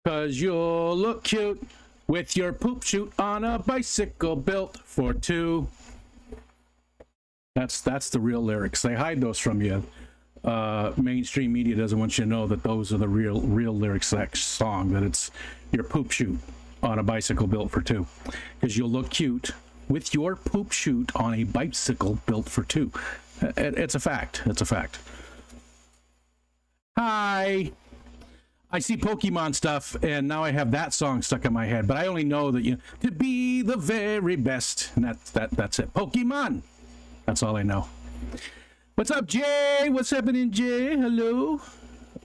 'Cause you'll look cute with your poop chute on a bicycle built for two. That's the real lyrics. They hide those from you. Mainstream media doesn't want you to know that those are the real lyrics of that song, that it's your poop chute on a bicycle built for two. Because you'll look cute with your poop chute on a bicycle built for two. It's a fact. It's a fact. Hi. I see Pokemon stuff, and now I have that song stuck in my head, but I only know that to be the very best, and that's it. Pokemon. That's all I know. What's up, Jay? What's happening, Jay? Hello.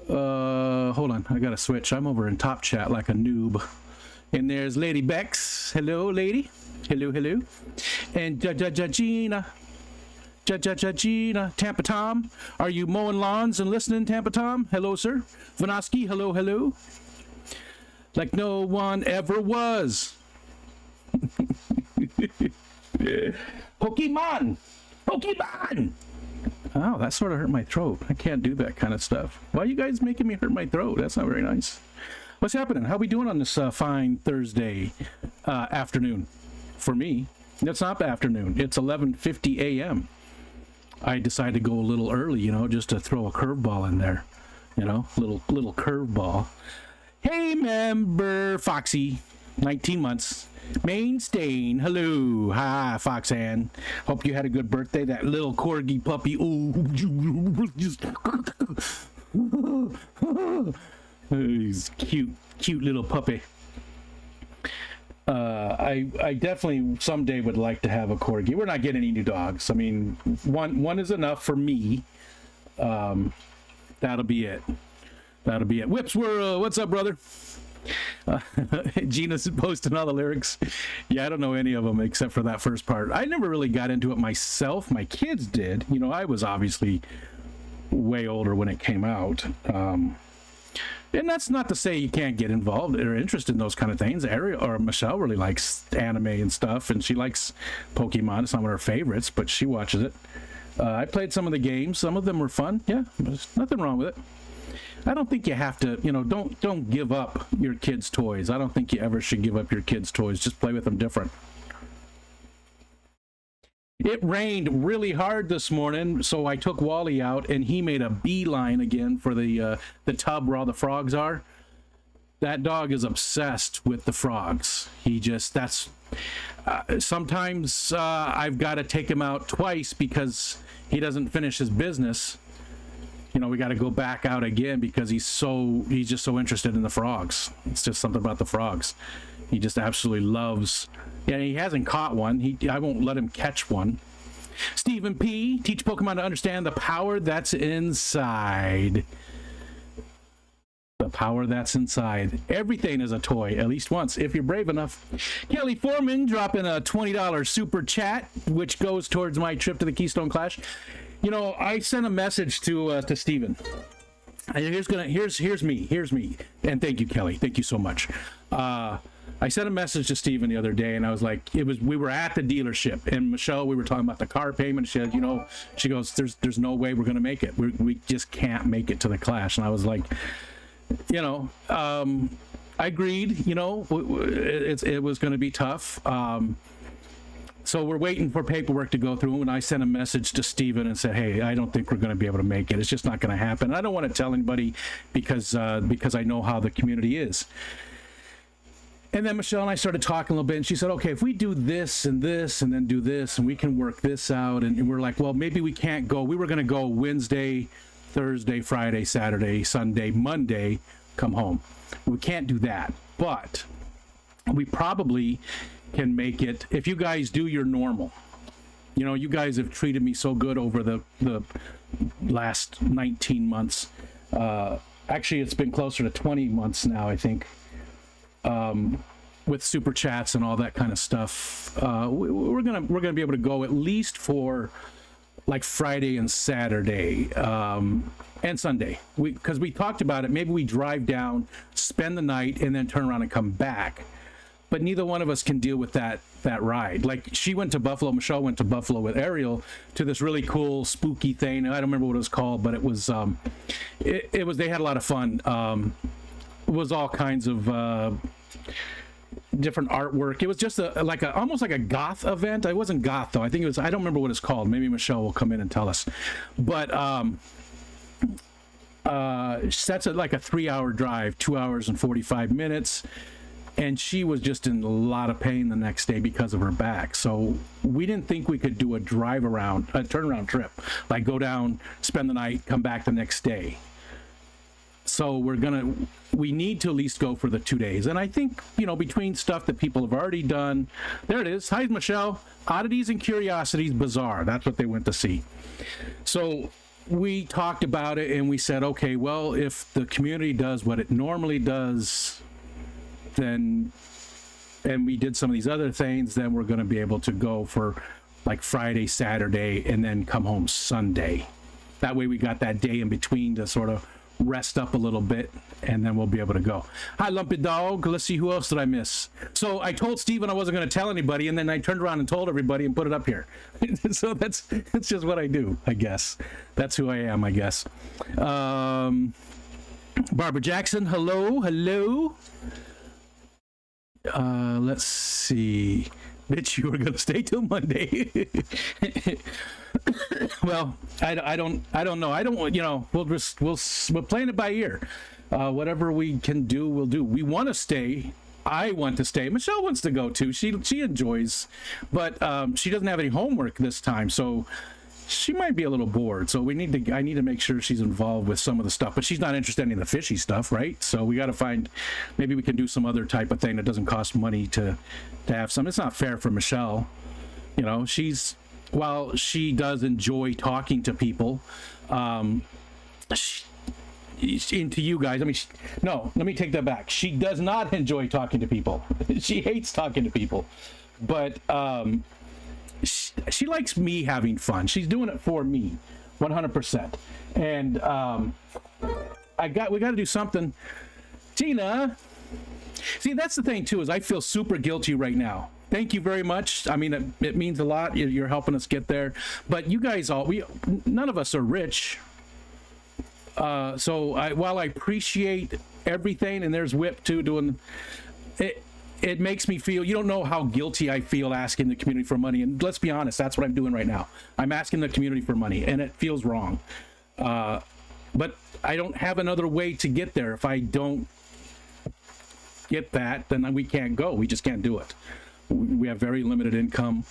Hold on, I gotta switch. I'm over in Top Chat like a noob. And there's Lady Bex. Hello, lady. Hello, hello. And Gina. Gina, Tampa Tom, are you mowing lawns and listening, Tampa Tom? Hello, sir. Vanoski, hello, hello. Like no one ever was. Pokemon! Pokemon! Oh, that sort of hurt my throat. I can't do that kind of stuff. Why are you guys making me hurt my throat? That's not very nice. What's happening? How we doing on this fine Thursday afternoon? For me, it's not afternoon. It's 11:50 a.m. I decided to go a little early, just to throw a curveball in there, little curveball. Hey, member Foxy, 19 months, Main Stain, hello, hi, Foxanne. Hope you had a good birthday. That little corgi puppy, ooh, he's cute little puppy. I definitely someday would like to have a corgi. We're not getting any new dogs. I mean, one is enough for me. That'll be it. Whips World, what's up, brother? Gina's posting all the lyrics. Yeah, I don't know any of them except for that first part. I never really got into it myself. My kids did. I was obviously way older when it came out. And that's not to say you can't get involved or interested in those kind of things. Ariel or Michelle really likes anime and stuff, and she likes Pokemon. It's not one of her favorites, but she watches it. I played some of the games. Some of them were fun. Yeah, there's nothing wrong with it. I don't think you have to, don't give up your kids' toys. I don't think you ever should give up your kids' toys. Just play with them different. It rained really hard this morning, so I took Wally out, and he made a beeline again for the tub where all the frogs are. That dog is obsessed with the frogs. Sometimes I've got to take him out twice because he doesn't finish his business. We got to go back out again because he's just so interested in the frogs. It's just something about the frogs. He just absolutely loves. Yeah, he hasn't caught one. I won't let him catch one. Stephen P. Teach Pokemon to understand the power that's inside. The power that's inside. Everything is a toy, at least once, if you're brave enough. Kelly Foreman dropping a $20 super chat, which goes towards my trip to the Keystone Clash. I sent a message to Stephen. Here's me. And thank you, Kelly. Thank you so much. I sent a message to Stephen the other day, and I was like, we were at the dealership, and Michelle, we were talking about the car payment. She said, she goes, there's no way we're going to make it. We just can't make it to the Clash. And I was like, I agreed, it was going to be tough. So we're waiting for paperwork to go through, and I sent a message to Steven and said, hey, I don't think we're going to be able to make it. It's just not going to happen. I don't want to tell anybody because I know how the community is. And then Michelle and I started talking a little bit, and she said, okay, if we do this and this and then do this, and we can work this out. And we're like, well, maybe we can't go. We were going to go Wednesday, Thursday, Friday, Saturday, Sunday, Monday, come home. We can't do that, but we probably can make it if you guys do your normal. You guys have treated me so good over the last 19 months. Actually, it's been closer to 20 months now, I think, with super chats and all that kind of stuff. We're gonna be able to go at least for like Friday and Saturday and Sunday, because we talked about it. Maybe we drive down, spend the night, and then turn around and come back. But neither one of us can deal with that ride. Like, she went to Buffalo, Michelle went to Buffalo with Ariel to this really cool spooky thing. I don't remember what it was called, but it was they had a lot of fun. was all kinds of different artwork. It was just almost like a goth event. It wasn't goth though. I think it was. I don't remember what it's called. Maybe Michelle will come in and tell us. But that's like a 3-hour drive, 2 hours and 45 minutes. And she was just in a lot of pain the next day because of her back. So we didn't think we could do a turnaround trip, like go down, spend the night, come back the next day. So we need to at least go for the 2 days. And I think, between stuff that people have already done, there it is. Hi, Michelle. Oddities and Curiosities Bazaar. That's what they went to see. So we talked about it and we said, okay, well, if the community does what it normally does, and we did some of these other things, then we're going to be able to go for like Friday, Saturday, and then come home Sunday. That way we got that day in between to sort of rest up a little bit, and then we'll be able to go. Hi, Lumpy Dog. Let's see, who else did I miss? So I told Steven I wasn't going to tell anybody, and then I turned around and told everybody and put it up here. So that's just what I do, I guess. That's who I am, I guess. Barbara Jackson, hello. Let's see. Bitch, you were gonna stay till Monday. Well, I don't know. We're playing it by ear. Whatever we can do, we'll do. We want to stay. I want to stay. Michelle wants to go too. She enjoys, but she doesn't have any homework this time, so she might be a little bored. So I need to make sure she's involved with some of the stuff, but she's not interested in the fishy stuff, right? So we got to find, maybe we can do some other type of thing that doesn't cost money to have some. It's not fair for Michelle. While she does enjoy talking to people, into you guys. No, let me take that back. She does not enjoy talking to people. She hates talking to people, but, she likes me having fun. She's doing it for me, 100%. And we got to do something. Gina, see, that's the thing too, is I feel super guilty right now. Thank you very much. It means a lot. You're helping us get there. But you guys none of us are rich. So while I appreciate everything, and there's Whip too doing it. It makes me feel, you don't know how guilty I feel asking the community for money. And let's be honest, that's what I'm doing right now. I'm asking the community for money, and it feels wrong. But I don't have another way to get there. If I don't get that, then we can't go. We just can't do it. We have very limited income.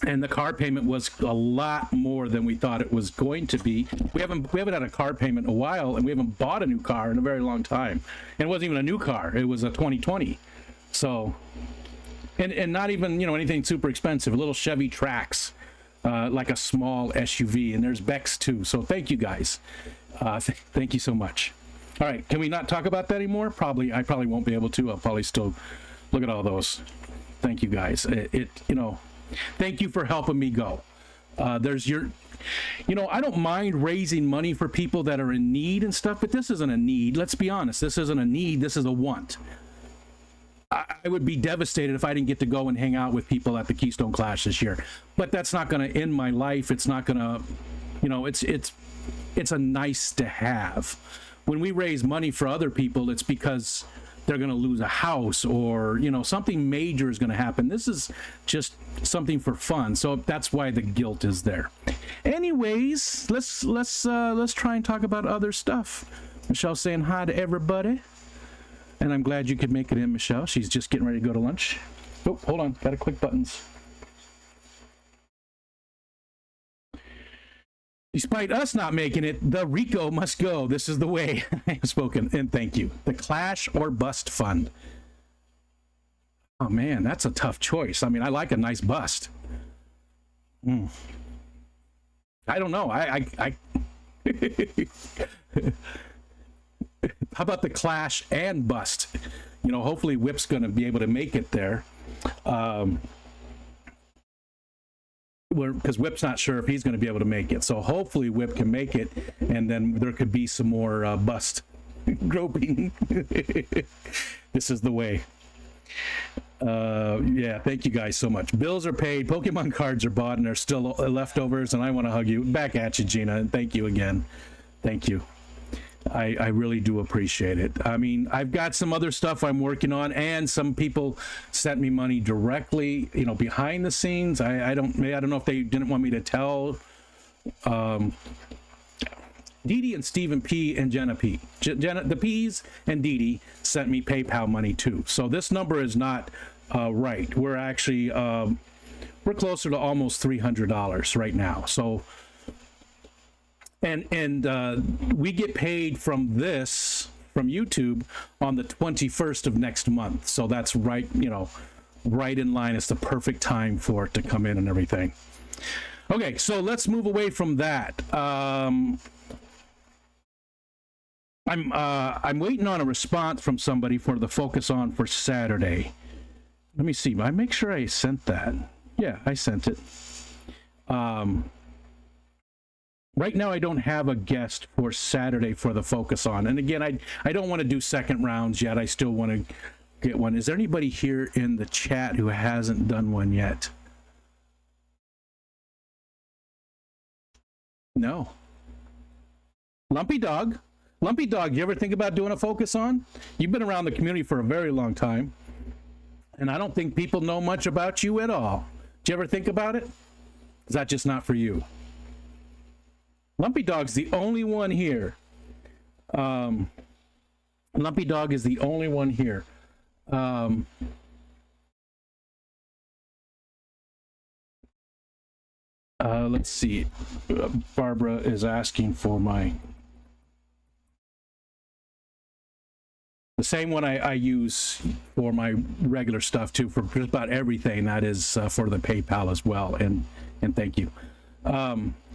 And the car payment was a lot more than we thought it was going to be. We haven't had a car payment in a while, and we haven't bought a new car in a very long time. And it wasn't even a new car. It was a 2020. So, and not even, anything super expensive. Little Chevy Trax, like a small SUV. And there's Bex too. So thank you guys. Thank you so much. All right. Can we not talk about that anymore? I probably won't be able to. I'll probably still look at all those. Thank you guys. Thank you for helping me go. I don't mind raising money for people that are in need and stuff, but this isn't a need. Let's be honest. This isn't a need. This is a want. I would be devastated if I didn't get to go and hang out with people at the Keystone Clash this year, but that's not going to end my life. It's not going to, it's a nice to have. When we raise money for other people, it's because they're going to lose a house, or something major is going to happen. This is just something for fun, so that's why the guilt is there. Anyways, let's try and talk about other stuff. Michelle's saying hi to everybody, and I'm glad you could make it in, Michelle. She's just getting ready to go to lunch. Oh, hold on, gotta click buttons. Despite us not making it, the Rico must go. This is the way. I have spoken, and thank you. The Clash or Bust Fund. Oh man, that's a tough choice. I like a nice bust. I don't know. I how about the Clash and Bust? Hopefully Whip's going to be able to make it there. Because Whip's not sure if he's going to be able to make it. So hopefully Whip can make it, and then there could be some more bust groping. This is the way. Yeah, thank you guys so much. Bills are paid, Pokemon cards are bought, and there's still leftovers, and I want to hug you. Back at you, Gina, and thank you again. Thank you. I really do appreciate it. I mean, I've got some other stuff I'm working on, and some people sent me money directly, you know, behind the scenes. I don't know if they didn't want me to tell. Dee Dee and Stephen P and Jenna P. The P's and Dee Dee sent me PayPal money too. So this number is not right. We're actually we're closer to almost $300 right now. So and we get paid from this from YouTube on the 21st of next month. So that's right, you know, right in line. It's the perfect time for it to come in and everything. Okay, so let's move away from that. I'm waiting on a response from somebody for the focus on for Saturday. Let me see. I make sure I sent that. Yeah, I sent it. Right now, I don't have a guest for Saturday for the focus on. And again, I don't want to do second rounds yet. I still want to get one. Is there anybody here in the chat who hasn't done one yet? No. Lumpy Dog. Lumpy Dog, you ever think about doing a focus on? You've been around the community for a very long time, and I don't think people know much about you at all. Did you ever think about it? Is that just not for you? Lumpy Dog's the only one here. Lumpy Dog is the only one here. Let's see. Barbara is asking for the same one I use for my regular stuff too, for just about everything. That is for the PayPal as well. And thank you.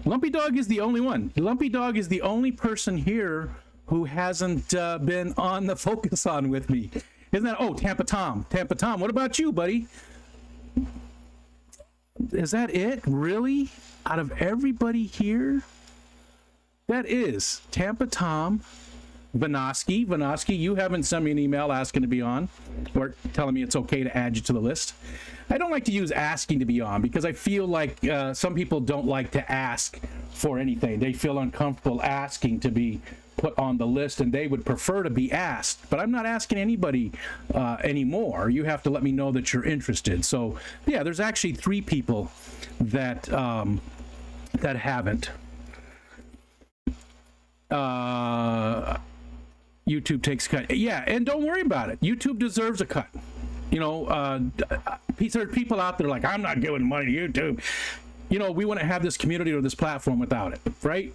Lumpy Dog is the only one. Lumpy Dog is the only person here who hasn't been on the focus on with me. Isn't that? Oh, Tampa Tom. Tampa Tom. What about you, buddy? Is that it? Really? Out of everybody here? That is Tampa Tom. Vanoski, you haven't sent me an email asking to be on or telling me it's okay to add you to the list. I don't like to use asking to be on because I feel like some people don't like to ask for anything. They feel uncomfortable asking to be put on the list, and they would prefer to be asked. But I'm not asking anybody anymore. You have to let me know that you're interested. So yeah, there's actually 3 people that that haven't. YouTube takes a cut. Yeah, and don't worry about it. YouTube deserves a cut. You know, there's people out there like, I'm not giving money to YouTube. You know, we wouldn't have this community or this platform without it, right?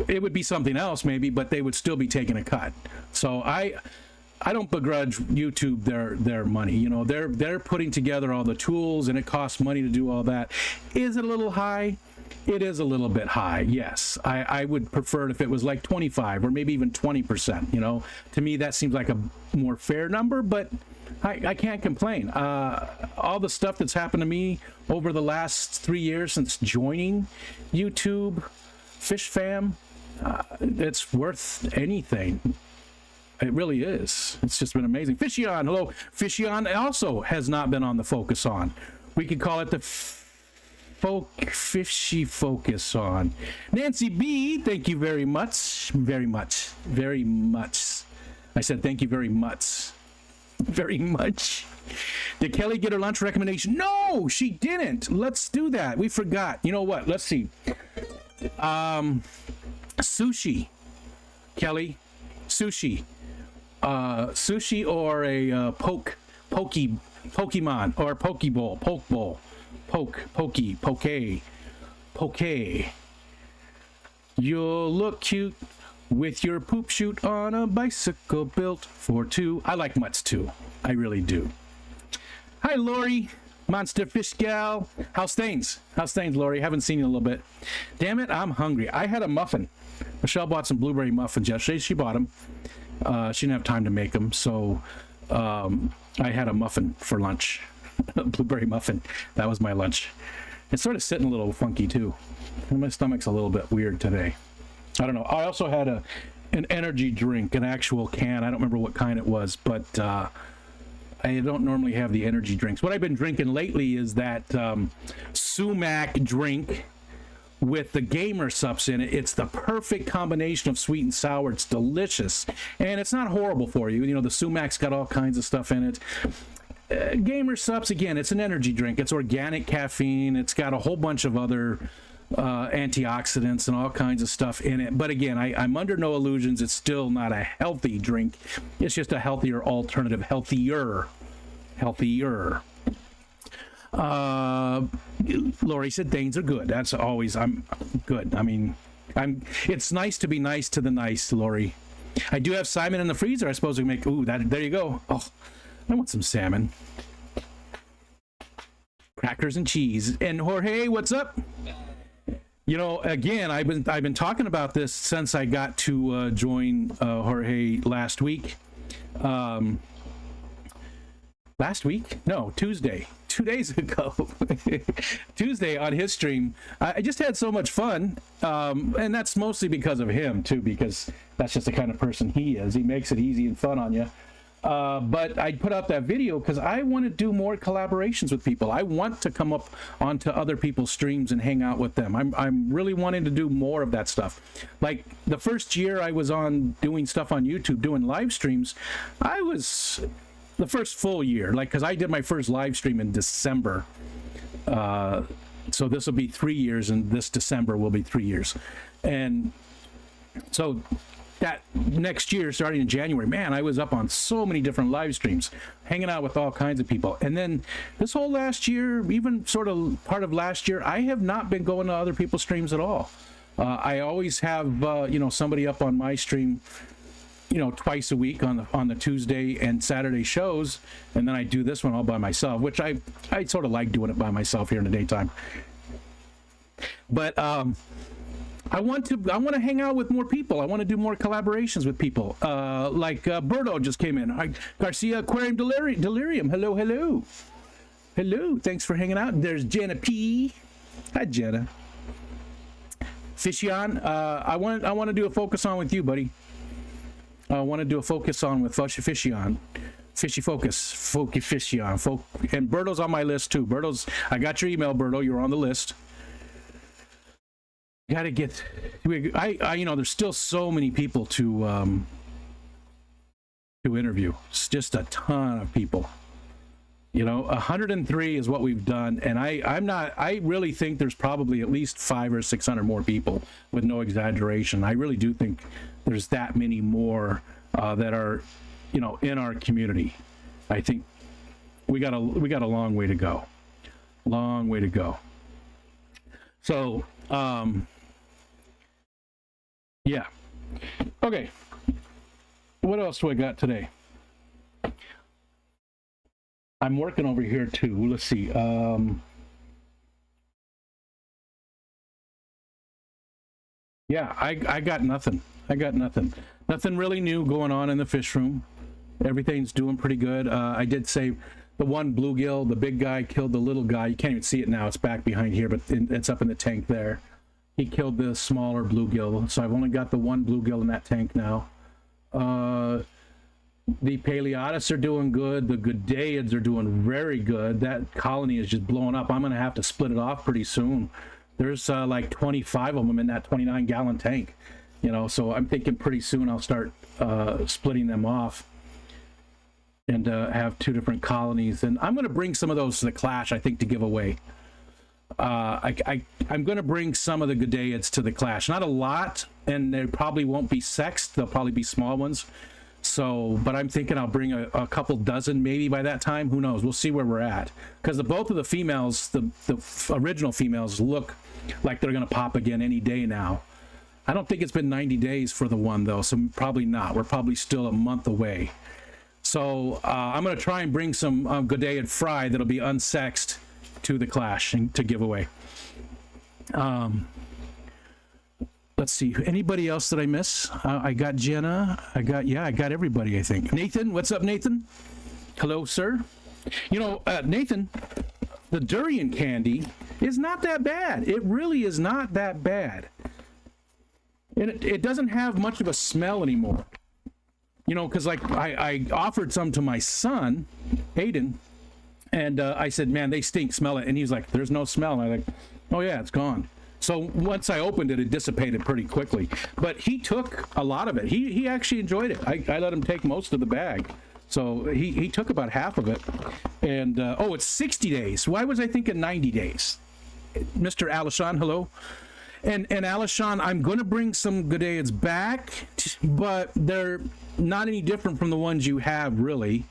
It would be something else maybe, but they would still be taking a cut. So I don't begrudge YouTube their money. You know, they're putting together all the tools, and it costs money to do all that. Is it a little high? It is a little bit high, yes. I would prefer it if it was like 25 or maybe even 20%. You know, to me that seems like a more fair number, but I can't complain. All the stuff that's happened to me over the last 3 years since joining YouTube, Fish Fam, it's worth anything. It really is. It's just been amazing. Fishion, hello. Fishion also has not been on the focus on. We could call it the fishy focus on. Nancy B, thank you very much. Very much. Very much. I said thank you very much. Very much. Did Kelly get her lunch recommendation? No, she didn't. Let's do that. We forgot. You know what? Let's see. Sushi. Kelly. Sushi. Sushi or a Pokemon or Pokeball. Pokeball. Poke. You'll look cute with your poop chute on a bicycle built for 2. I like mutts too. I really do. Hi, Lori. Monster Fish Gal. How's things? Lori? Haven't seen you in a little bit. Damn it, I'm hungry. I had a muffin. Michelle bought some blueberry muffins yesterday. She bought them. She didn't have time to make them, so I had a muffin for lunch. Blueberry muffin. That was my lunch. It's sort of sitting a little funky too. My stomach's a little bit weird today. I don't know. I also had an energy drink, an actual can. I don't remember what kind it was, but I don't normally have the energy drinks. What I've been drinking lately is that sumac drink with the gamer sups in it. It's the perfect combination of sweet and sour. It's delicious, and it's not horrible for you. You know, the sumac's got all kinds of stuff in it. Gamer sups, again, it's an energy drink. It's organic caffeine. It's got a whole bunch of other antioxidants and all kinds of stuff in it. But again, I'm under no illusions. It's still not a healthy drink. It's just a healthier alternative. Healthier. Lori said Danes are good. That's always, I'm good. I mean, it's nice to be nice to the nice, Lori. I do have salmon in the freezer. I suppose we make, ooh, there you go. Oh, I want some salmon. Crackers and cheese. And Jorge, what's up? You know, again, I've been talking about this since I got to join Jorge last week. Last week? No, Tuesday. 2 days ago. Tuesday on his stream. I just had so much fun. And that's mostly because of him, too, because that's just the kind of person he is. He makes it easy and fun on you. But I put out that video because I want to do more collaborations with people. I want to come up onto other people's streams and hang out with them. I'm really wanting to do more of that stuff. Like the first year I was on doing stuff on YouTube, doing live streams, I was the first full year, like, because I did my first live stream in December. So this will be 3 years, and this December will be 3 years. And so that next year, starting in January, man, I was up on so many different live streams, hanging out with all kinds of people. And then this whole last year, even sort of part of last year, I have not been going to other people's streams at all. I always have, somebody up on my stream, twice a week on the Tuesday and Saturday shows, and then I do this one all by myself, which I sort of like doing it by myself here in the daytime. But I want to hang out with more people. I want to do more collaborations with people. Like Berto just came in. Hi, Garcia Aquarium Delirium. Hello. Thanks for hanging out. There's Jenna P. Hi, Jenna. Fishion. I want to do a focus on with you, buddy. I want to do a focus on with Fishion. Fishy Focus. Fishion. And Berto's on my list too. I got your email, Berto. You're on the list. Gotta get, there's still so many people to interview. It's just a ton of people. 103 is what we've done, and I really think there's probably at least 500 or 600 more people, with no exaggeration. I really do think there's that many more that are, in our community. I think we got a long way to go. So, yeah. Okay. What else do I got today? I'm working over here too. Let's see. Yeah, I got nothing. Nothing really new going on in the fish room. Everything's doing pretty good. I did say the one bluegill, the big guy, killed the little guy. You can't even see it now. It's back behind here, but it's up in the tank there. He killed the smaller bluegill, so I've only got the one bluegill in that tank now. The Paleotis are doing good. The Goodeids are doing very good. That colony is just blowing up. I'm going to have to split it off pretty soon. There's like 25 of them in that 29-gallon tank, so I'm thinking pretty soon I'll start splitting them off and have two different colonies. And I'm going to bring some of those to the Clash, I think, to give away. I'm going to bring some of the Goodeids to the Clash. Not a lot, and they probably won't be sexed. They'll probably be small ones. So, but I'm thinking I'll bring a couple dozen maybe by that time. Who knows? We'll see where we're at. Because both of the females, the original females, look like they're going to pop again any day now. I don't think it's been 90 days for the one, though, so probably not. We're probably still a month away. So I'm going to try and bring some Goodeiid fry that'll be unsexed to the Clash and to give away. Let's see. Anybody else that I miss? I got Jenna. I got everybody, I think. Nathan, what's up, Nathan? Hello, sir. Nathan, the durian candy is not that bad. It really is not that bad. And it doesn't have much of a smell anymore. Because like I offered some to my son, Aiden, and I said, man, they stink, smell it. And he's like, there's no smell. And I'm like, oh yeah, it's gone. So once I opened it, it dissipated pretty quickly. But he took a lot of it. He actually enjoyed it. I let him take most of the bag. So he took about half of it. And, oh, it's 60 days. Why was I thinking 90 days? Mr. Alishan, hello. And Alishan, I'm going to bring some Gudaids back, but they're not any different from the ones you have, really.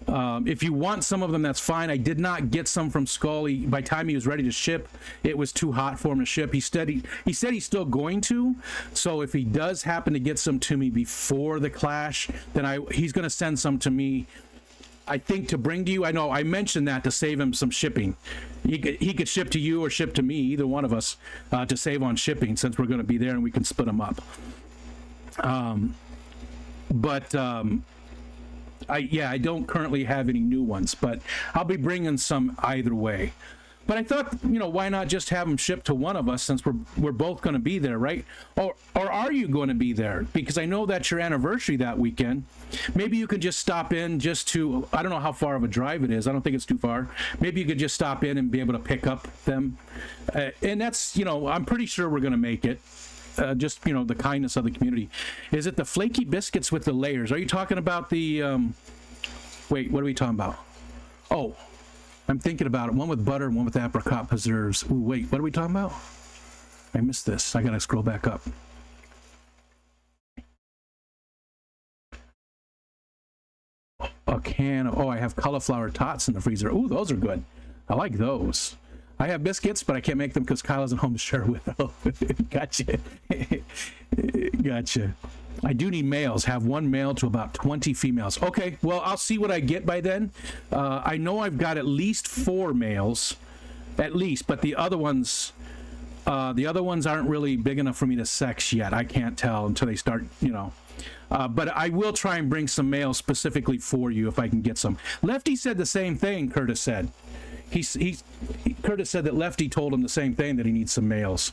If you want some of them, that's fine. I did not get some from Scully. By the time he was ready to ship, it was too hot for him to ship. He said he's still going to. So if he does happen to get some to me before the clash, then he's going to send some to me, I think, to bring to you. I know I mentioned that to save him some shipping. He could ship to you or ship to me, either one of us, to save on shipping, since we're going to be there and we can split them up. I don't currently have any new ones, but I'll be bringing some either way. But I thought, why not just have them shipped to one of us, since we're both going to be there, right? Or are you going to be there? Because I know that's your anniversary that weekend. Maybe you could just stop in just to, I don't know how far of a drive it is. I don't think it's too far. Maybe you could just stop in and be able to pick up them. And that's, I'm pretty sure we're going to make it. Just, the kindness of the community. Is it the flaky biscuits with the layers? Are you talking about the, wait, what are we talking about? Oh, I'm thinking about it. One with butter and one with apricot preserves. Ooh, wait, what are we talking about? I missed this. I gotta scroll back up. A can of, I have cauliflower tots in the freezer. Ooh, those are good. I like those. I have biscuits, but I can't make them because Kyle isn't home to share with. Oh, gotcha. Gotcha. I do need males. Have one male to about 20 females. Okay, well, I'll see what I get by then. I know I've got at least 4 males, at least, but the other ones aren't really big enough for me to sex yet. I can't tell until they start, but I will try and bring some males specifically for you if I can get some. Lefty said the same thing, Curtis said. Curtis said that Lefty told him the same thing, that he needs some males.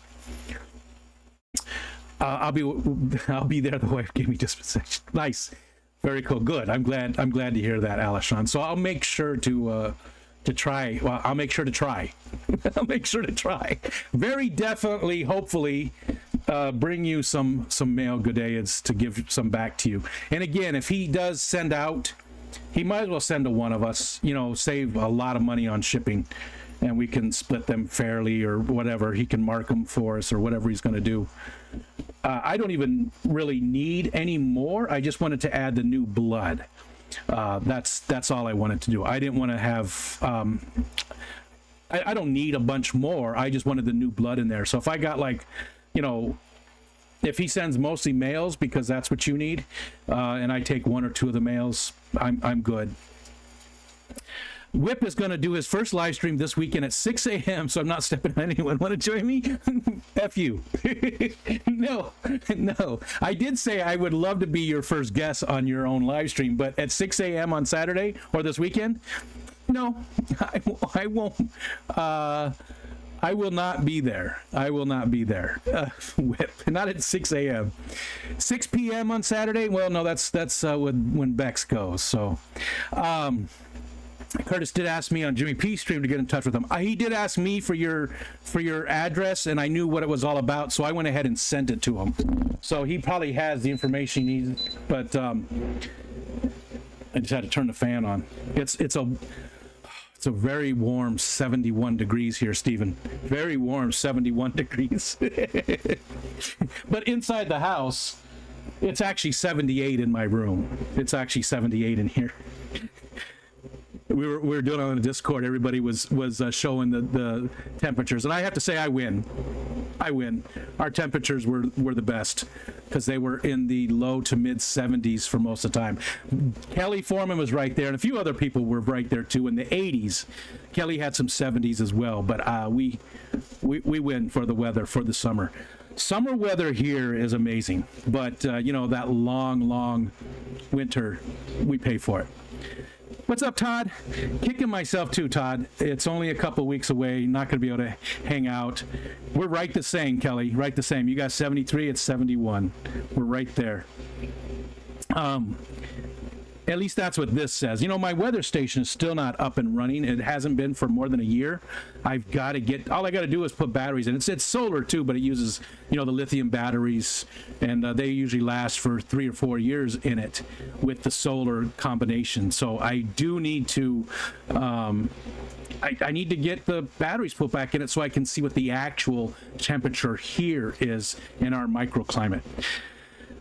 I'll be there. The wife gave me dispensation. Nice, very cool. Good. I'm glad to hear that, Alishan. So I'll make sure to try. Well, I'll make sure to try. I'll make sure to try. Very definitely, hopefully, bring you some male Gudaids to give some back to you. And again, if he does send out, he might as well send to one of us. Save a lot of money on shipping, and we can split them fairly or whatever. He can mark them for us or whatever he's going to do. I don't even really need any more. I just wanted to add the new blood. That's all I wanted to do. I didn't want to have. I don't need a bunch more. I just wanted the new blood in there. So if I got if he sends mostly males because that's what you need, and I take 1 or 2 of the males, I'm good. Whip is going to do his first live stream this weekend at 6 a.m., so I'm not stepping on anyone. Want to join me? F you. No. I did say I would love to be your first guest on your own live stream, but at 6 a.m. on Saturday or this weekend? No, I won't. I will not be there. I will not be there. Whip, not at 6 a.m. 6 p.m. on Saturday? Well, no, that's when Bex goes. So, Curtis did ask me on Jimmy P's stream to get in touch with him. He did ask me for your address, and I knew what it was all about, so I went ahead and sent it to him. So he probably has the information he needs, but I just had to turn the fan on. It's a very warm 71 degrees here, Stephen. Very warm 71 degrees. But inside the house, it's actually 78 in my room. It's actually 78 in here. We were doing it on the Discord. Everybody was showing the temperatures, and I have to say I win. Our temperatures were the best because they were in the low to mid 70s for most of the time. Kelly Foreman was right there, and a few other people were right there too in the 80s. Kelly had some 70s as well, but we win for the weather for the summer. Summer weather here is amazing, but that long winter, we pay for it. What's up, Todd? Kicking myself too, Todd. It's only a couple weeks away. Not going to be able to hang out. We're right the same, Kelly. Right the same. You got 73. It's 71. We're right there. At least that's what this says. You know, my weather station is still not up and running. It hasn't been for more than a year. I've got to get, all I got to do is put batteries in. It's solar too, but it uses, you know, the lithium batteries, and they usually last for 3 or 4 years in it with the solar combination. So I do need to, I need to get the batteries put back in it so I can see what the actual temperature here is in our microclimate.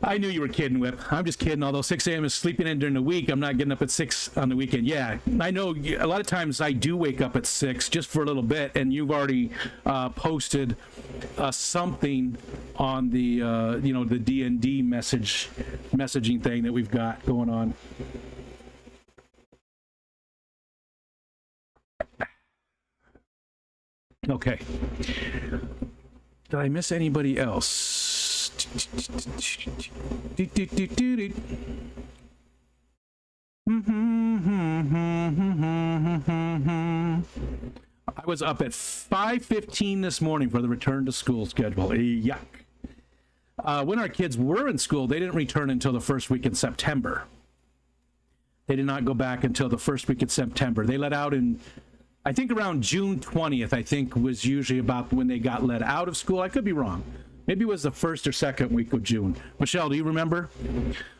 I knew you were kidding, Whip. I'm just kidding. Although 6 a.m. is sleeping in during the week, I'm not getting up at 6 on the weekend. Yeah, I know a lot of times I do wake up at 6 just for a little bit, and you've already posted something on the you know, the D&D messaging thing that we've got going on. Okay. Did I miss anybody else? I was up at 5:15 this morning for the return to school schedule. Yuck. When our kids were in school, they didn't return until the first week in September. They did not go back until the first week in September. They let out in, I think, around June 20th, I think, was usually about when they got let out of school. I could be wrong. Maybe it was the first or second week of June. Michelle, do you remember?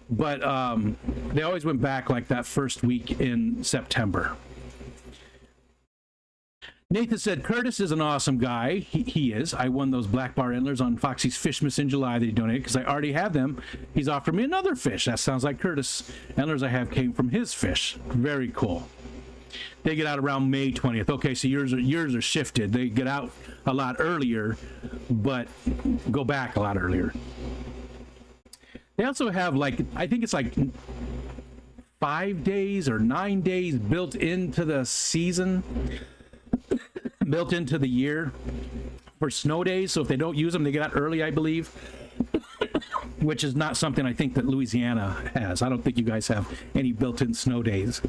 But they always went back like that first week in September. Nathan said, Curtis is an awesome guy. He is. I won those black bar endlers on Foxy's Fishmas in July that he donated because I already have them. He's offered me another fish. That sounds like Curtis. Endlers I have came from his fish. Very cool. They get out around May 20th. Okay, so yours are shifted. They get out a lot earlier, but go back a lot earlier. They also have, like, I think it's like 5 days or 9 days built into the season, built into the year for snow days. So if they don't use them, they get out early, I believe, which is not something I think that Louisiana has. I don't think you guys have any built-in snow days.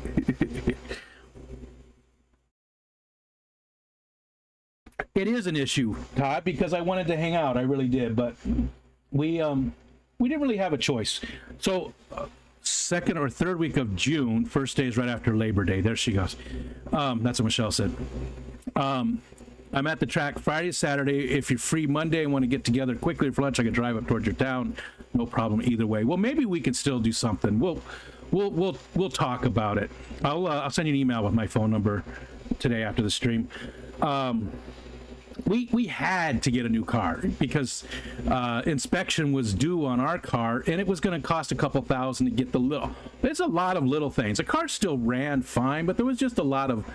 It is an issue, Todd, because I wanted to hang out. I really did, but we didn't really have a choice. So second or third week of June, first day is right after Labor Day. There she goes. That's what Michelle said. I'm at the track Friday, Saturday. If you're free Monday and want to get together quickly for lunch, I can drive up towards your town. No problem either way. Well, maybe we can still do something. We'll talk about it. I'll send you an email with my phone number today after the stream. We had to get a new car because inspection was due on our car, and it was going to cost a couple $1,000 to get the little. There's a lot of little things. The car still ran fine, but there was just a lot of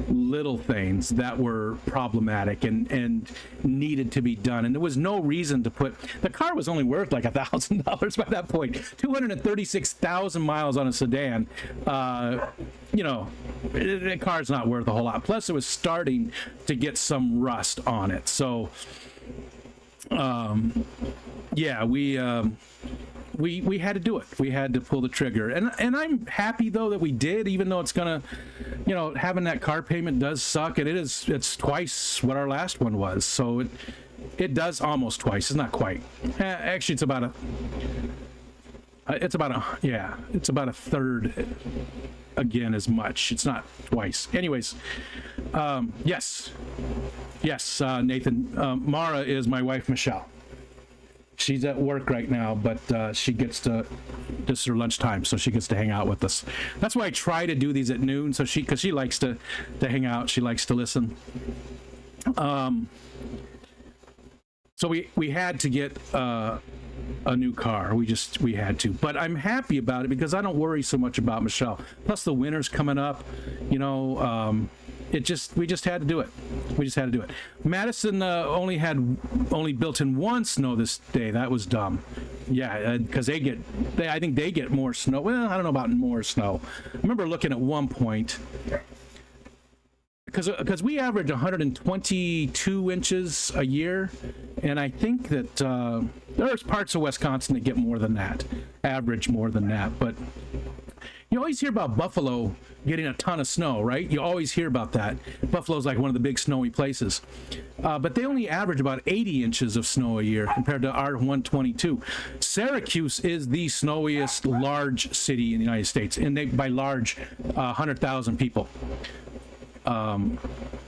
little things that were problematic and needed to be done. And there was no reason to put. The car was only worth like $1,000 by that point. 236,000 miles on a sedan. You know, the car's not worth a whole lot. Plus, it was starting to get some rust on it. So, yeah, we had to do it. We had to pull the trigger, and I'm happy though that we did, even though it's gonna, you know, having that car payment does suck, and it's twice what our last one was. So it does almost twice. It's not quite. Actually, it's about a third. Again, as much. It's not twice. Anyways, yes, Nathan. Mara is my wife, Michelle. She's at work right now, but she gets to, this is her lunchtime, so she gets to hang out with us. That's why I try to do these at noon, so because she likes to hang out. She likes to listen. So we had to get a new car. We had to, but I'm happy about it because I don't worry so much about Michelle. Plus the winter's coming up, you know. We just had to do it. We just had to do it. Madison only built in one snow this day. That was dumb. Yeah, because I think they get more snow. Well, I don't know about more snow. I remember looking at one point. Because we average 122 inches a year, and I think that there's parts of Wisconsin that get more than that, average more than that. But you know, always hear about Buffalo getting a ton of snow, right? You always hear about that. Buffalo's like one of the big snowy places. But they only average about 80 inches of snow a year compared to our 122. Syracuse is the snowiest large city in the United States, and they, by large, 100,000 people.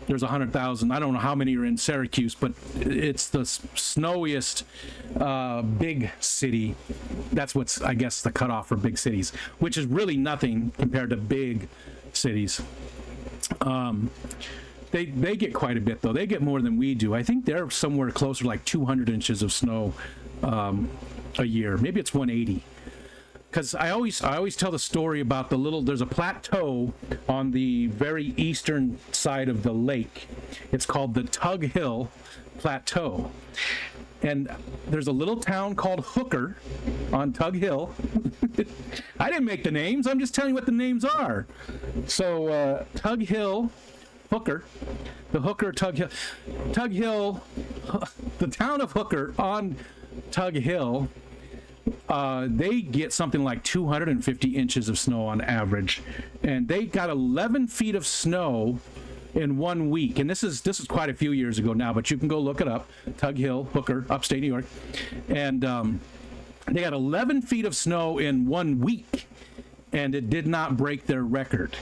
There's 100,000. I don't know how many are in Syracuse, but it's the snowiest big city. That's what's, I guess, the cutoff for big cities, which is really nothing compared to big cities. They get quite a bit, though. They get more than we do. I think they're somewhere closer to like 200 inches of snow a year. Maybe it's 180. Because I always tell the story about there's a plateau on the very eastern side of the lake. It's called the Tug Hill Plateau. And there's a little town called Hooker on Tug Hill. I didn't make the names. I'm just telling you what the names are. So Tug Hill, Hooker, the Hooker, Tug Hill. Tug Hill, the town of Hooker on Tug Hill, they get something like 250 inches of snow on average, and they got 11 feet of snow in 1 week. And this is quite a few years ago now, but you can go look it up. Tug Hill, Hooker, upstate New York, and they got 11 feet of snow in 1 week, and it did not break their record.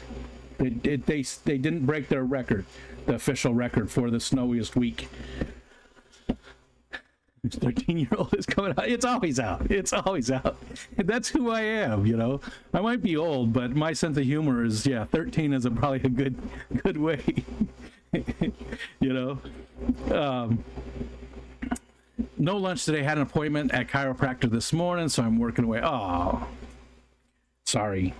They didn't break their record, the official record for the snowiest week. 13-year-old is coming out. It's always out. It's always out. That's who I am, you know. I might be old, but my sense of humor is, 13 is probably a good way, you know. No lunch today. Had an appointment at chiropractor this morning, so I'm working away. Oh, sorry.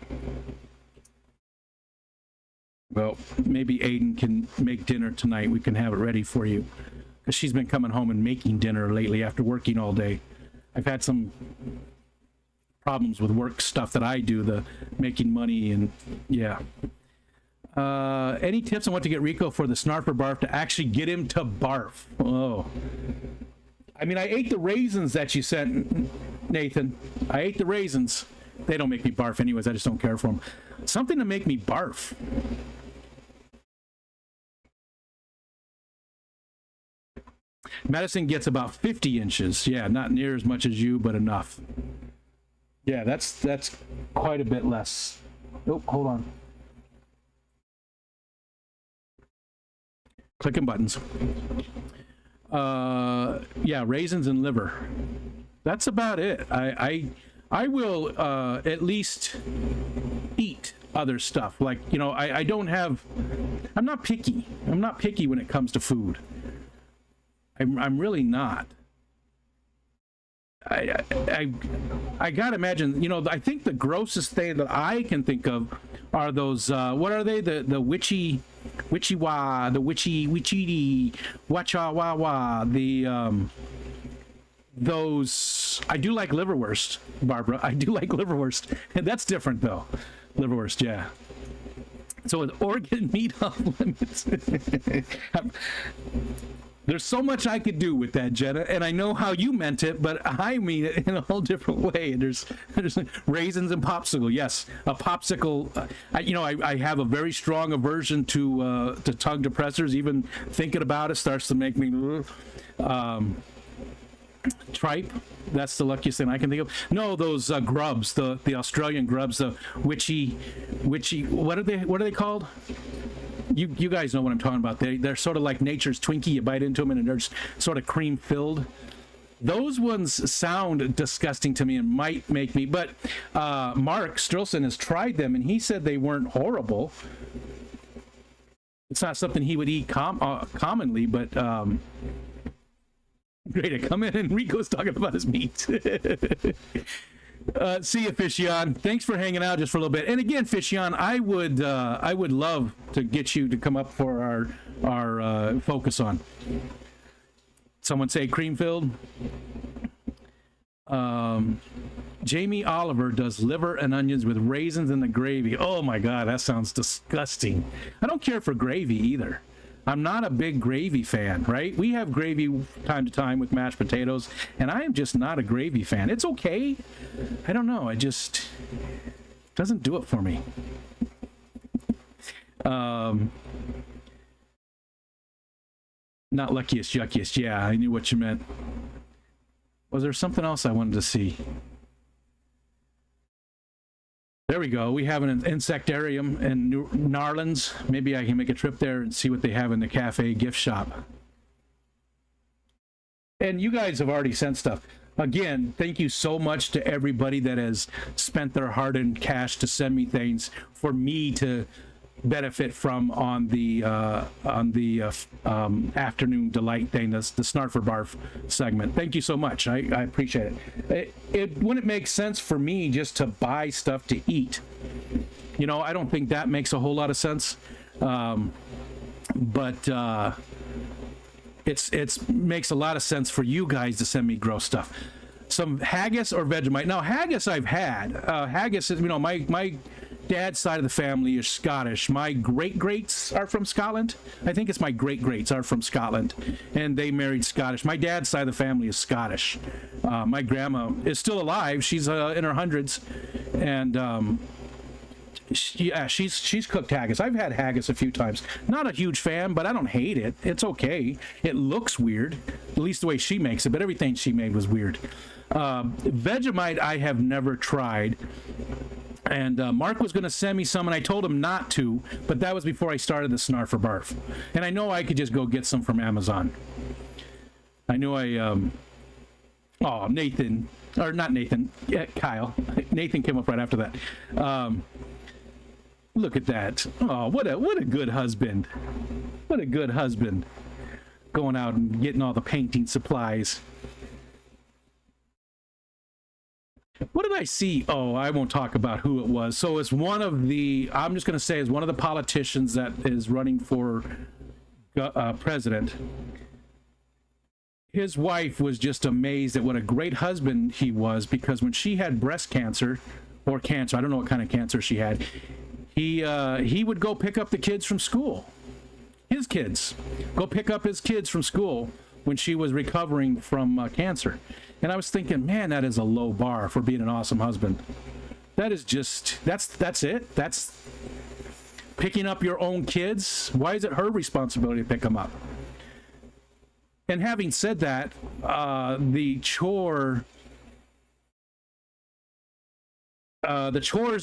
Well, maybe Aiden can make dinner tonight. We can have it ready for you. Because she's been coming home and making dinner lately after working all day. I've had some problems with work stuff that I do, the making money, and yeah. Any tips on what to get Rico for the snarf or barf to actually get him to barf? Oh. I mean, I ate the raisins that you sent, Nathan. I ate the raisins. They don't make me barf anyways. I just don't care for them. Something to make me barf. Madison gets about 50 inches. Yeah, not near as much as you, but enough. Yeah, that's quite a bit less. Oh, hold on. Clicking buttons. Yeah, raisins and liver. That's about it. I will at least eat other stuff. Like, you know, I don't have... I'm not picky. I'm not picky when it comes to food. I'm really not. I gotta imagine, you know, I think the grossest thing that I can think of are those what are they, the witchy wah, the witchy wacha wah wah, the those. I do like liverwurst, Barbara. I do like liverwurst. That's different though. Liverwurst, yeah. So with organ meat off limits. There's so much I could do with that, Jenna, and I know how you meant it, but I mean it in a whole different way. And there's raisins and popsicle. Yes, a popsicle. I have a very strong aversion to tongue depressors. Even thinking about it starts to make me. Tripe. That's the luckiest thing I can think of. No, those grubs, the Australian grubs, the witchy. What are they called? You guys know what I'm talking about. They're sort of like nature's Twinkie. You bite into them and they're just sort of cream filled. Those ones sound disgusting to me and might make me. But Mark Strilson has tried them and he said they weren't horrible. It's not something he would eat commonly, but great. I come in and Rico's talking about his meat. See you, Fishion. Thanks for hanging out just for a little bit. And again, Fishion, I would love to get you to come up for our focus on. Someone say cream filled. Jamie Oliver does liver and onions with raisins in the gravy. Oh my God, that sounds disgusting. I don't care for gravy either. I'm not a big gravy fan, right? We have gravy time to time with mashed potatoes, and I am just not a gravy fan. It's okay. I don't know. Doesn't do it for me. Not luckiest, yuckiest. Yeah, I knew what you meant. Was there something else I wanted to see? There we go. We have an insectarium in New Narlands. Maybe I can make a trip there and see what they have in the cafe gift shop. And you guys have already sent stuff. Again, thank you so much to everybody that has spent their hard-earned cash to send me things for me to benefit from on the afternoon delight thing, the Snarf or Barf segment. Thank you so much. I appreciate it. It wouldn't make sense for me just to buy stuff to eat. You know, I don't think that makes a whole lot of sense. But it's makes a lot of sense for you guys to send me gross stuff. Some haggis or Vegemite. Now, haggis I've had. Haggis is, you know, my dad's side of the family is Scottish. My great-greats are from Scotland. I think it's my great-greats are from Scotland, and they married Scottish. My dad's side of the family is Scottish. My grandma is still alive. She's in her hundreds, and she's cooked haggis. I've had haggis a few times. Not a huge fan, but I don't hate it. It's okay. It looks weird, at least the way she makes it, but everything she made was weird. Vegemite I have never tried. And Mark was going to send me some, and I told him not to, but that was before I started the Snarf or Barf. And I know I could just go get some from Amazon. I knew oh, Nathan, or not Nathan, yeah, Kyle. Nathan came up right after that. Look at that. Oh, what a good husband. What a good husband. Going out and getting all the painting supplies. What did I see? Oh, I won't talk about who it was. So it's one of the, I'm just going to say, it's one of the politicians that is running for president. His wife was just amazed at what a great husband he was, because when she had breast cancer, or cancer, I don't know what kind of cancer she had, he would go pick up the kids from school. His kids. Go pick up his kids from school when she was recovering from cancer. And I was thinking, man, that is a low bar for being an awesome husband. That is just, that's it. That's picking up your own kids. Why is it her responsibility to pick them up? And having said that, the chores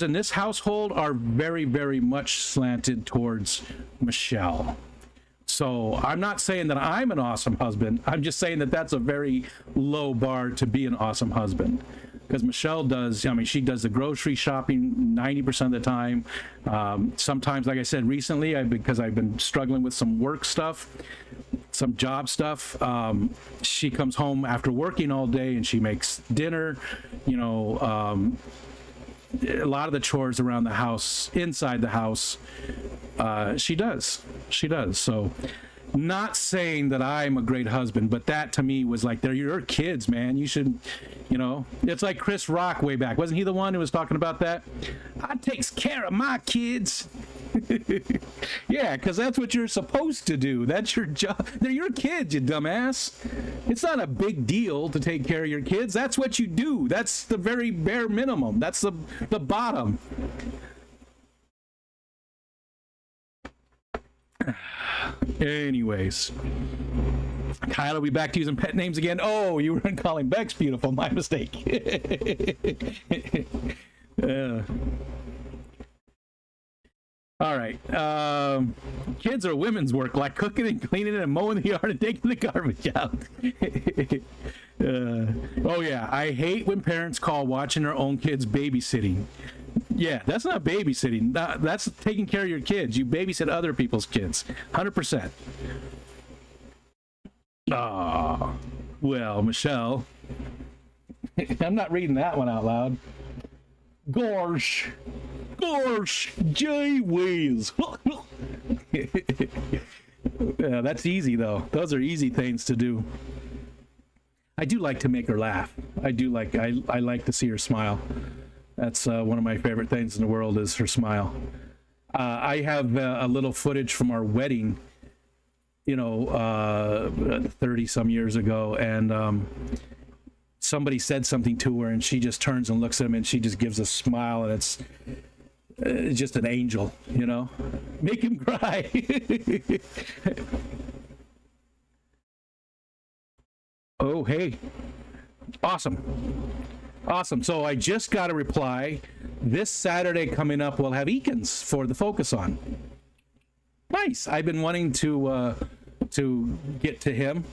in this household are very, very much slanted towards Michelle. So I'm not saying that I'm an awesome husband. I'm just saying that that's a very low bar to be an awesome husband. Because Michelle does, I mean, she does the grocery shopping 90% of the time. Sometimes, like I said recently, because I've been struggling with some work stuff, some job stuff, she comes home after working all day and she makes dinner, you know, a lot of the chores around the house, inside the house, she does. So, not saying that I'm a great husband, but that to me was like, they're your kids, man. You should, you know, it's like Chris Rock way back. Wasn't he the one who was talking about that? I takes care of my kids. Yeah, because that's what you're supposed to do. That's your job. They're your kids, you dumbass. It's not a big deal to take care of your kids. That's what you do. That's the very bare minimum. That's the bottom. Anyways, Kyle will be back to using pet names again. Oh, you were calling Bex beautiful. My mistake. All right. Kids are women's work, like cooking and cleaning and mowing the yard and taking the garbage out. Oh, yeah. I hate when parents call watching their own kids babysitting. Yeah, that's not babysitting. That's taking care of your kids. You babysit other people's kids. 100%. Ah, well, Michelle. I'm not reading that one out loud. Gorsh, Jay Ways. Yeah, that's easy, though. Those are easy things to do. I do like to make her laugh. I like to see her smile. That's one of my favorite things in the world is her smile. I have a little footage from our wedding, you know, 30 some years ago, and somebody said something to her, and she just turns and looks at him, and she just gives a smile, and it's just an angel, you know. Make him cry. Oh, hey. Awesome. So I just got a reply. This Saturday coming up, we'll have Eakins for the Focus On. Nice. I've been wanting to get to him,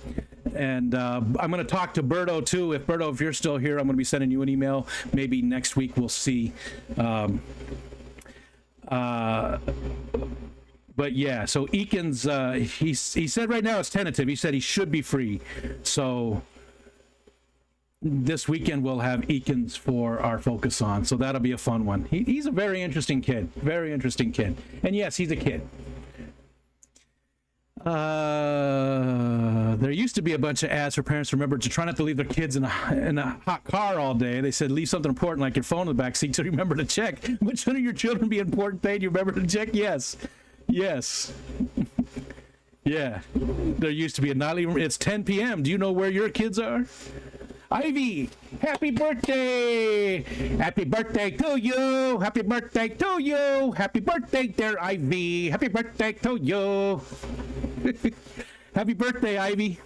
and I'm going to talk to Berto too. If you're still here, I'm going to be sending you an email. Maybe next week we'll see. But yeah, so Eakins, he said right now it's tentative. He said he should be free. So this weekend we'll have Eakins for our Focus On. So that'll be a fun one. He's a very interesting kid. And yes, he's a kid. There used to be a bunch of ads for parents, remember, to try not to leave their kids in a hot car all day. They said leave something important like your phone in the back seat, so remember to check. Which one of your children be an important thing? You remember to check? Yes. Yeah. There used to be a nightly. It's 10 p.m. Do you know where your kids are? Ivy, happy birthday! Happy birthday to you! Happy birthday to you! Happy birthday, dear Ivy! Happy birthday to you! Happy birthday, Ivy!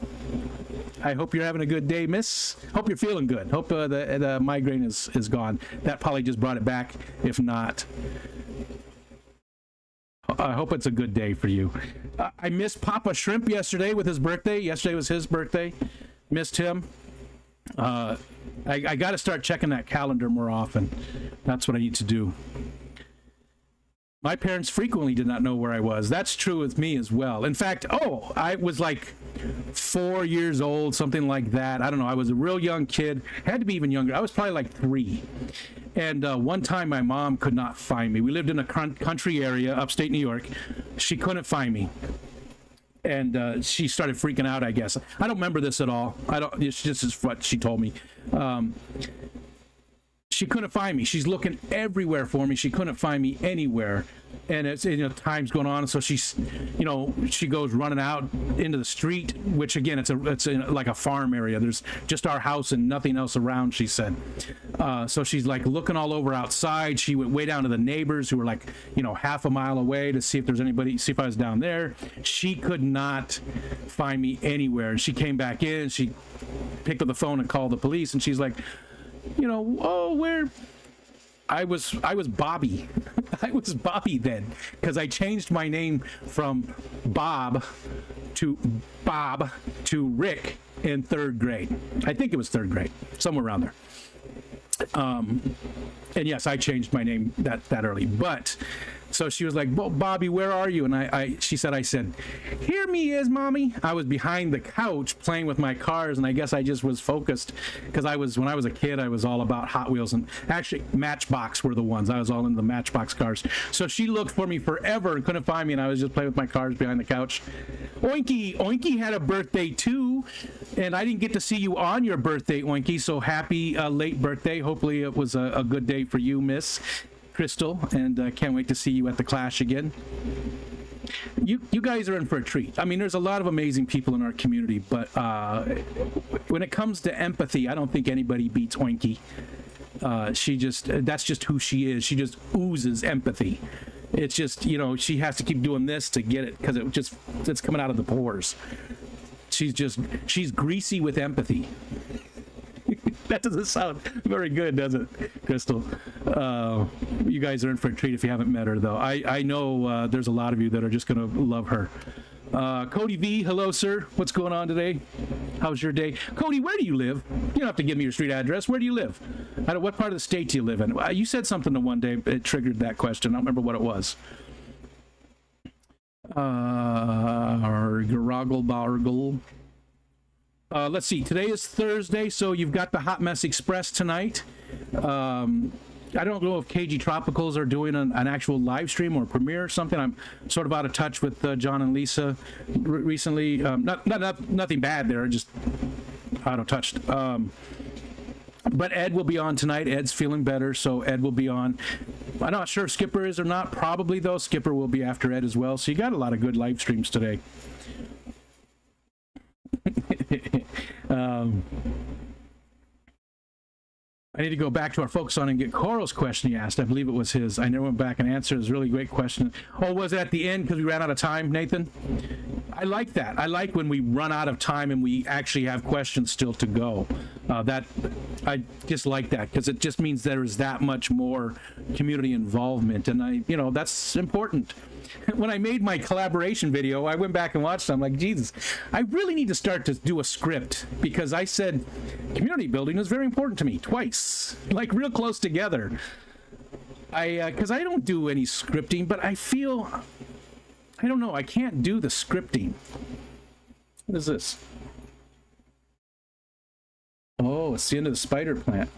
I hope you're having a good day, miss. Hope you're feeling good. Hope the migraine is gone. That probably just brought it back. If not, I hope it's a good day for you. I missed Papa Shrimp yesterday with his birthday. Yesterday was his birthday. Missed him. I got to start checking that calendar more often. That's what I need to do. My parents frequently did not know where I was. That's true with me as well. In fact, I was like 4 years old, something like that. I don't know. I was a real young kid. Had to be even younger. I was probably like 3. And one time my mom could not find me. We lived in a country area, upstate New York. She couldn't find me. And she started freaking out, I guess. I don't remember this at all. This is what she told me. She couldn't find me. She's looking everywhere for me. She couldn't find me anywhere. And it's, time's going on. So she's, she goes running out into the street, which again, it's like a farm area. There's just our house and nothing else around, she said. So she's like looking all over outside. She went way down to the neighbors who were like, half a mile away to see if there's anybody, see if I was down there. She could not find me anywhere. And she came back in, she picked up the phone and called the police, and she's like, where I was Bobby. I was Bobby then, because I changed my name from Bob to Rick in 3rd grade. I think it was 3rd grade, somewhere around there. And yes, I changed my name that early. But so she was like, well, Bobby, where are you? And she said, here me is, mommy. I was behind the couch playing with my cars, and I guess I just was focused because when I was a kid, I was all about Hot Wheels, and actually Matchbox were the ones. I was all into the Matchbox cars. So she looked for me forever and couldn't find me, and I was just playing with my cars behind the couch. Oinky had a birthday too, and I didn't get to see you on your birthday, Oinky, so happy late birthday. Hopefully it was a good day for you, Miss Crystal, and can't wait to see you at the Clash again. You guys are in for a treat. I mean, there's a lot of amazing people in our community, but when it comes to empathy, I don't think anybody beats Oinky. That's just who she is. She just oozes empathy. It's just, she has to keep doing this to get it, because it's coming out of the pores. She's greasy with empathy. That doesn't sound very good, does it, Crystal? You guys are in for a treat if you haven't met her, though. I know there's a lot of you that are just going to love her. Cody V, hello, sir. What's going on today? How's your day? Cody, where do you live? You don't have to give me your street address. Where do you live? What part of the state do you live in? You said something to one day. It triggered that question. I don't remember what it was. Garoggle Bargle. Let's see. Today is Thursday, so you've got the Hot Mess Express tonight. I don't know if KG Tropicals are doing an actual live stream or premiere or something. I'm sort of out of touch with John and Lisa recently. Nothing bad there, just out of touch. But Ed will be on tonight. Ed's feeling better, so Ed will be on. I'm not sure if Skipper is or not. Probably, though. Skipper will be after Ed as well. So you got a lot of good live streams today. I need to go back to our focus on and get Coral's question he asked. I believe it was his. I never went back and answered. It was a really great question. Oh, was it at the end because we ran out of time, Nathan? I like that. I like when we run out of time and we actually have questions still to go. I just like that because it just means there is that much more community involvement, and that's important. When I made my collaboration video, I went back and watched it. I'm like, Jesus, I really need to start to do a script because I said community building is very important to me twice, like real close together. Because I don't do any scripting, but I feel, I don't know, I can't do the scripting. What is this? Oh, it's the end of the spider plant.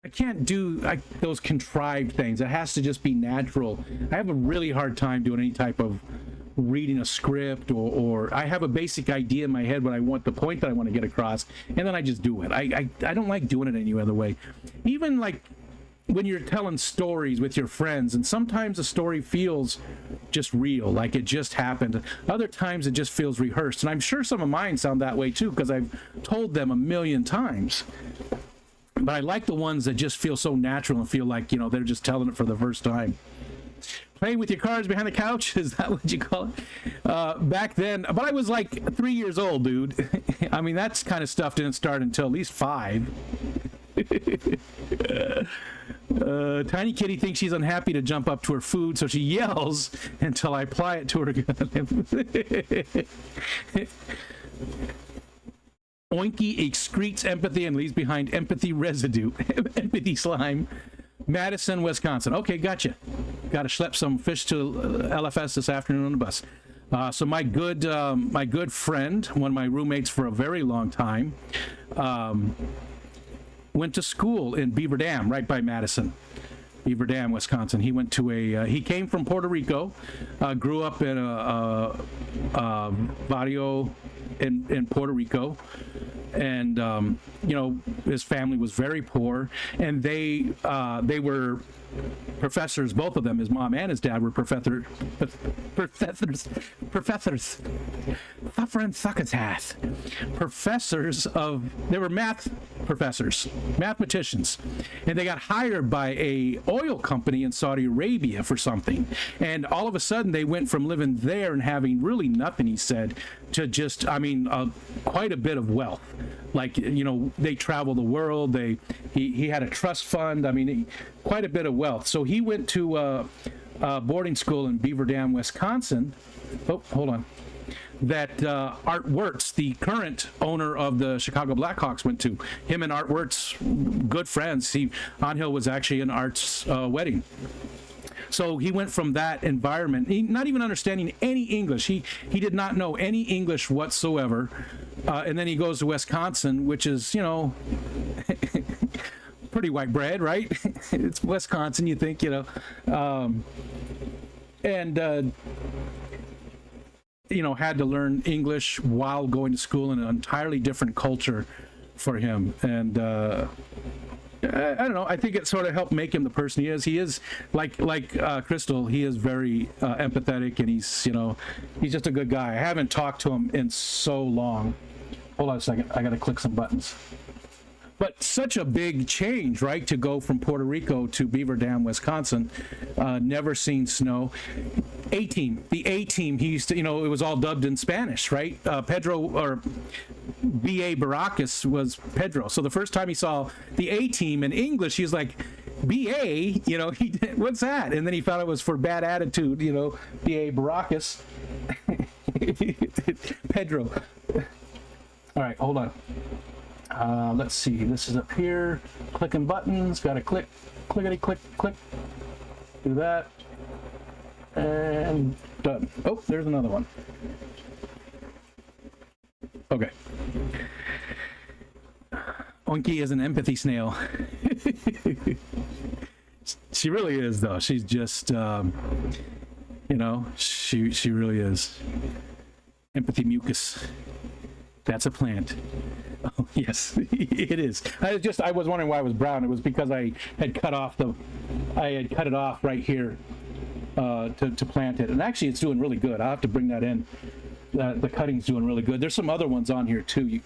I can't do those contrived things. It has to just be natural. I have a really hard time doing any type of reading a script, or I have a basic idea in my head what I want, the point that I want to get across, and then I just do it. I don't like doing it any other way. Even like when you're telling stories with your friends, and sometimes the story feels just real, like it just happened. Other times it just feels rehearsed, and I'm sure some of mine sound that way too because I've told them a million times. But I like the ones that just feel so natural and feel like, they're just telling it for the first time. Playing with your cards behind the couch, is that what you call it? Back then, but I was like 3 years old, dude. I mean, that kind of stuff didn't start until at least 5. Tiny Kitty thinks she's unhappy to jump up to her food, so she yells until I apply it to her. Oinky excretes empathy and leaves behind empathy residue. Empathy slime. Madison, Wisconsin. Okay, gotcha. Got to schlep some fish to LFS this afternoon on the bus. So my good friend, one of my roommates for a very long time, went to school in Beaver Dam, right by Madison. Beaver Dam, Wisconsin. He went to he came from Puerto Rico, grew up in a barrio in Puerto Rico, and his family was very poor, and they were professors. Both of them, his mom and his dad, were professors. Professors of, they were math professors, mathematicians, and they got hired by a oil company in Saudi Arabia for something, and all of a sudden they went from living there and having really nothing, he said, to just, quite a bit of wealth. Like, they travel the world. He had a trust fund. Quite a bit of wealth. So he went to boarding school in Beaver Dam, Wisconsin. Oh, hold on. That Art Wirtz, the current owner of the Chicago Blackhawks, went to. Him and Art Wirtz, good friends. Angel was actually in Art's wedding. So he went from that environment, not even understanding any English. He did not know any English whatsoever. And then he goes to Wisconsin, which is, pretty white bread, right? It's Wisconsin, you think, had to learn English while going to school in an entirely different culture for him. And I don't know. I think it sort of helped make him the person he is. He is like Crystal. He is very empathetic, and he's just a good guy. I haven't talked to him in so long. Hold on a second. I got to click some buttons. But such a big change, right? To go from Puerto Rico to Beaver Dam, Wisconsin. Never seen snow. A-Team. The A-Team, he used to, it was all dubbed in Spanish, right? Pedro, or B.A. Baracus was Pedro. So the first time he saw the A-Team in English, he was like, B.A., what's that? And then he found it was for bad attitude, B.A. Baracus. Pedro. All right, hold on. Let's see. This is up here. Clicking buttons. Got to click. Clickety click. Click. Do that. And done. Oh, there's another one. Okay. Oinky is an empathy snail. She really is, though. She's just, she really is. Empathy mucus. That's a plant. Oh, yes, it is. I was wondering why it was brown. It was because I had cut it off right here to plant it. And actually, it's doing really good. I'll have to bring that in. The cutting's doing really good. There's some other ones on here too.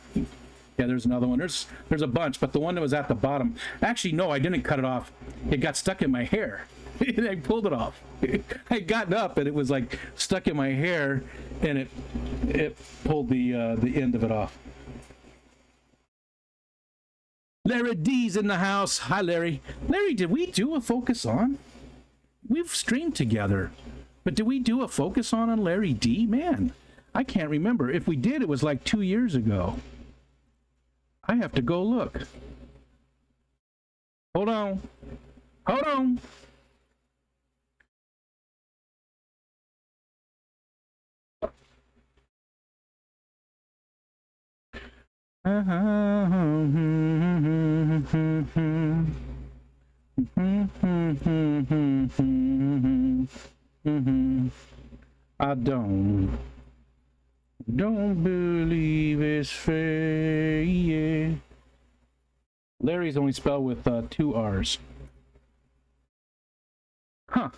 Yeah, there's another one. There's a bunch, but the one that was at the bottom. Actually, no, I didn't cut it off. It got stuck in my hair. I pulled it off. I had gotten up and it was like stuck in my hair, and it pulled the end of it off. Larry D's in the house. Hi, Larry. Larry, did we do a focus on? We've streamed together, but did we do a focus on Larry D? Man, I can't remember. If we did, it was like 2 years ago. I have to go look. Hold on. Hold on. I don't believe it's fair. Yeah. Larry's only spelled with 2 R's. Huh.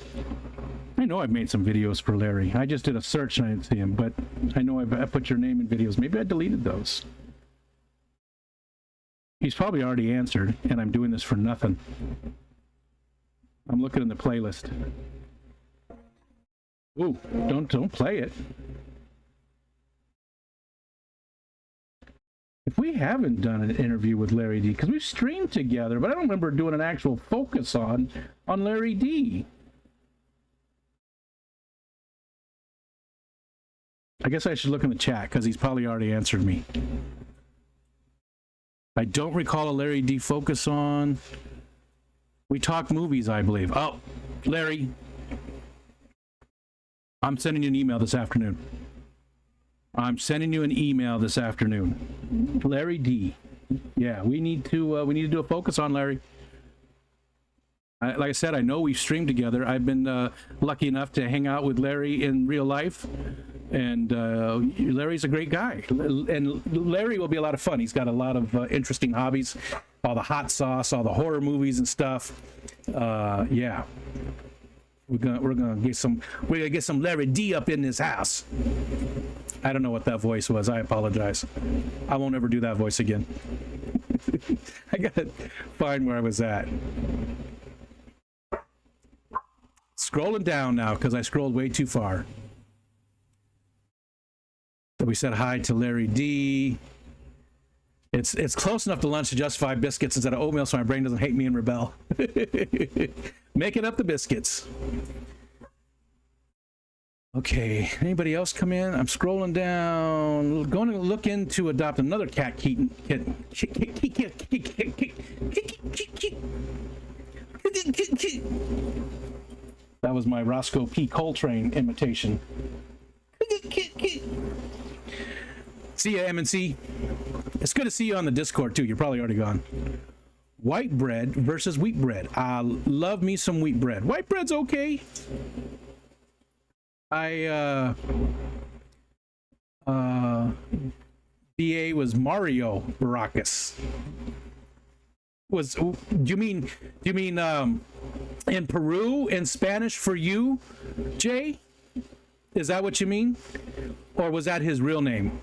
I know I've made some videos for Larry. I just did a search and I didn't see him, but I know I put your name in videos. Maybe I deleted those. He's probably already answered, and I'm doing this for nothing. I'm looking in the playlist. Ooh, don't play it. If we haven't done an interview with Larry D, because we've streamed together, but I don't remember doing an actual focus on Larry D. I guess I should look in the chat, because he's probably already answered me. I don't recall a Larry D focus on. We talk movies, I believe. Oh, Larry. I'm sending you an email this afternoon. I'm sending you an email this afternoon. Larry D. Yeah, we need to do a focus on Larry. Like I said, I know we've streamed together. I've been lucky enough to hang out with Larry in real life, and Larry's a great guy. And Larry will be a lot of fun. He's got a lot of interesting hobbies, all the hot sauce, all the horror movies and stuff. Yeah, we're gonna get some Larry D up in this house. I don't know what that voice was. I apologize. I won't ever do that voice again. I gotta find where I was at. Scrolling down now because I scrolled way too far. So we said hi to Larry D. It's close enough to lunch to justify biscuits instead of oatmeal so my brain doesn't hate me and rebel. Making up the biscuits. Okay, anybody else come in? I'm scrolling down. Going to look into adopt another cat kitten. That was my Roscoe P. Coltrane imitation. See ya, MNC. It's good to see you on the Discord, too. You're probably already gone. White bread versus wheat bread. I love me some wheat bread. White bread's okay. BA was Mario Baracus. Do you mean in Peru in Spanish for you, Jay? Is that what you mean? Or was that his real name?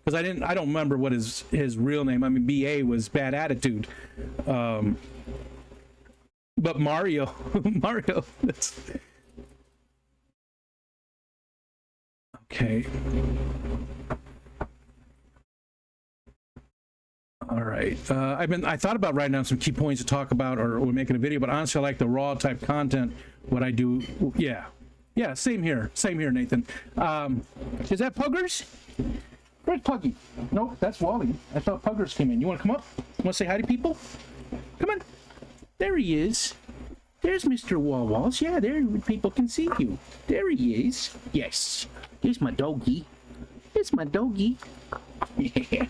Because I don't remember what his real name. I mean, BA was bad attitude. But Mario, that's okay. All right. I thought about writing down some key points to talk about, or we're making a video, but honestly, I like the raw type content. What I do, yeah, same here, Nathan. Is that Puggers? Where's Puggy? No, that's Wally. I thought Puggers came in. You want to come up? You want to say hi to people? Come on. There he is. There's Mr. Walls. Yeah, there people can see you. There he is. Yes. Here's my doggy. Here's my doggy. Yeah.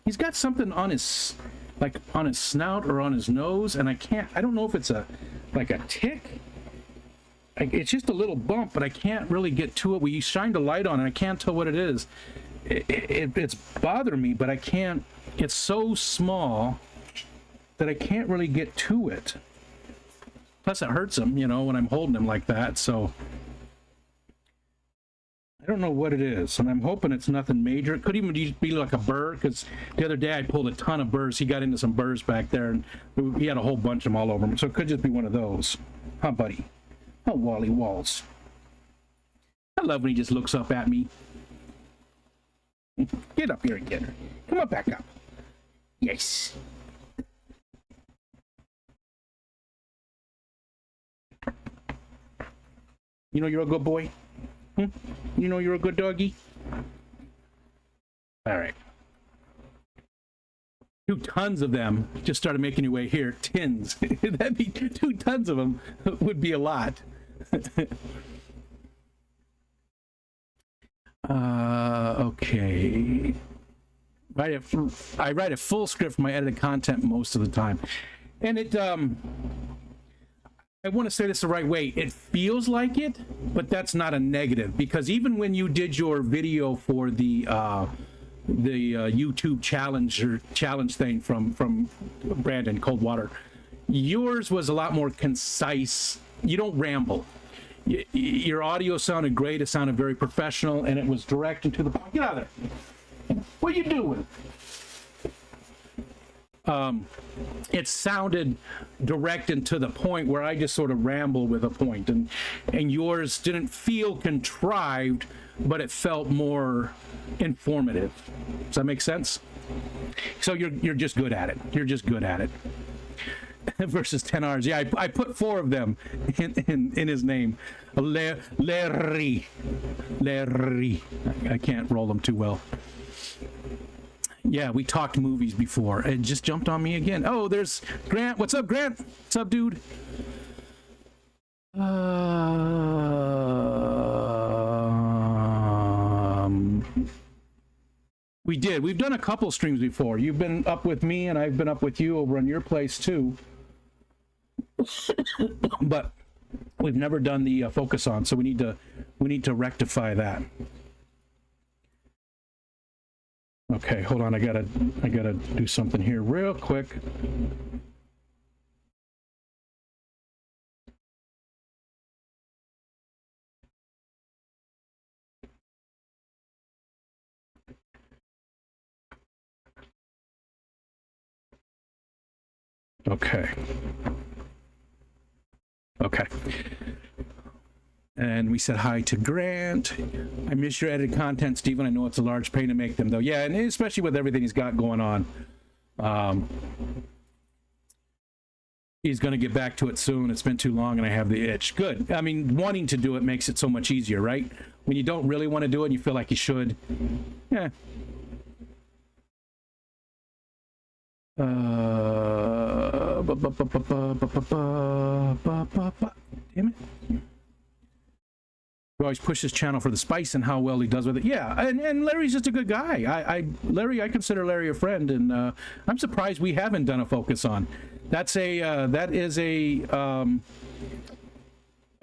He's got something on his, like on his snout or on his nose, and I don't know if it's like a tick. It's just a little bump, but I can't really get to it. We shined a light on it, and I can't tell what it is. It's bothering me, but I can't. It's so small that I can't really get to it. Plus, it hurts him, when I'm holding him like that. So I don't know what it is, and I'm hoping it's nothing major. It could even be like a burr, because the other day I pulled a ton of burrs. He got into some burrs back there, and he had a whole bunch of them all over him. So it could just be one of those. Huh, buddy? Oh, Wally Walls. I love when he just looks up at me. Get up here and get her. Come on back up. Yes. You know you're a good boy? You know you're a good doggy? All right. 2 tons of them just started making your way here. Tins. That'd be 2 tons of them would be a lot. Okay. I write a full script for my edited content most of the time. And it, I want to say this the right way. It feels like it, but that's not a negative, because even when you did your video for the YouTube challenge thing from Brandon Coldwater, yours was a lot more concise. You don't ramble. Your audio sounded great. It sounded very professional, and it was direct and to the point. Get out of there. What are you doing? It sounded direct and to the point, where I just sort of ramble with a point, and yours didn't feel contrived, but it felt more informative. Does that make sense? So you're just good at it. You're just good at it. Versus 10 R's. Yeah, I put 4 of them in his name. Larry. I can't roll them too well. Yeah, we talked movies before. It just jumped on me again. Oh, there's Grant. What's up, Grant? What's up, dude? We did. We've done a couple streams before. You've been up with me, and I've been up with you over on your place too. But we've never done the focus on, so we need to rectify that. Okay, hold on. I gotta do something here real quick. Okay. And we said hi to Grant. I miss your edited content, Stephen. I know it's a large pain to make them, though. Yeah, and especially with everything he's got going on. He's going to get back to it soon. It's been too long, and I have the itch. Good. I mean, wanting to do it makes it so much easier, right? When you don't really want to do it and you feel like you should. Yeah. Damn it. He always pushes his channel for the spice and how well he does with it. Yeah, and Larry's just a good guy. Larry, I consider Larry a friend, and I'm surprised we haven't done a focus on. That is a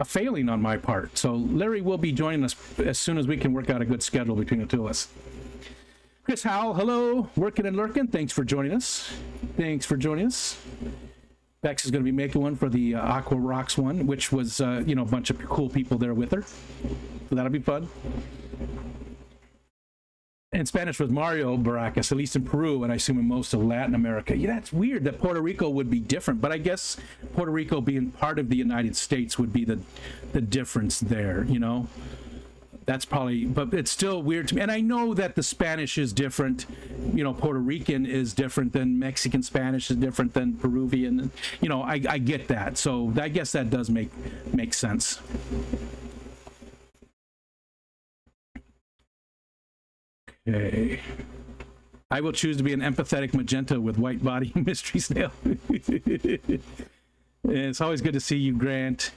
failing on my part. So Larry will be joining us as soon as we can work out a good schedule between the two of us. Chris Howell, hello, working and lurking. Thanks for joining us. Bex is going to be making one for the Aqua Rocks one, which was, a bunch of cool people there with her. So that'll be fun. And Spanish was Mario Baracus, at least in Peru, and I assume in most of Latin America. Yeah, that's weird that Puerto Rico would be different, but I guess Puerto Rico being part of the United States would be the difference there, That's probably, but it's still weird to me. And I know that the Spanish is different. Puerto Rican is different than Mexican Spanish is different than Peruvian. I get that. So I guess that does make sense. Okay. I will choose to be an empathetic magenta with white body mystery snail. It's always good to see you, Grant.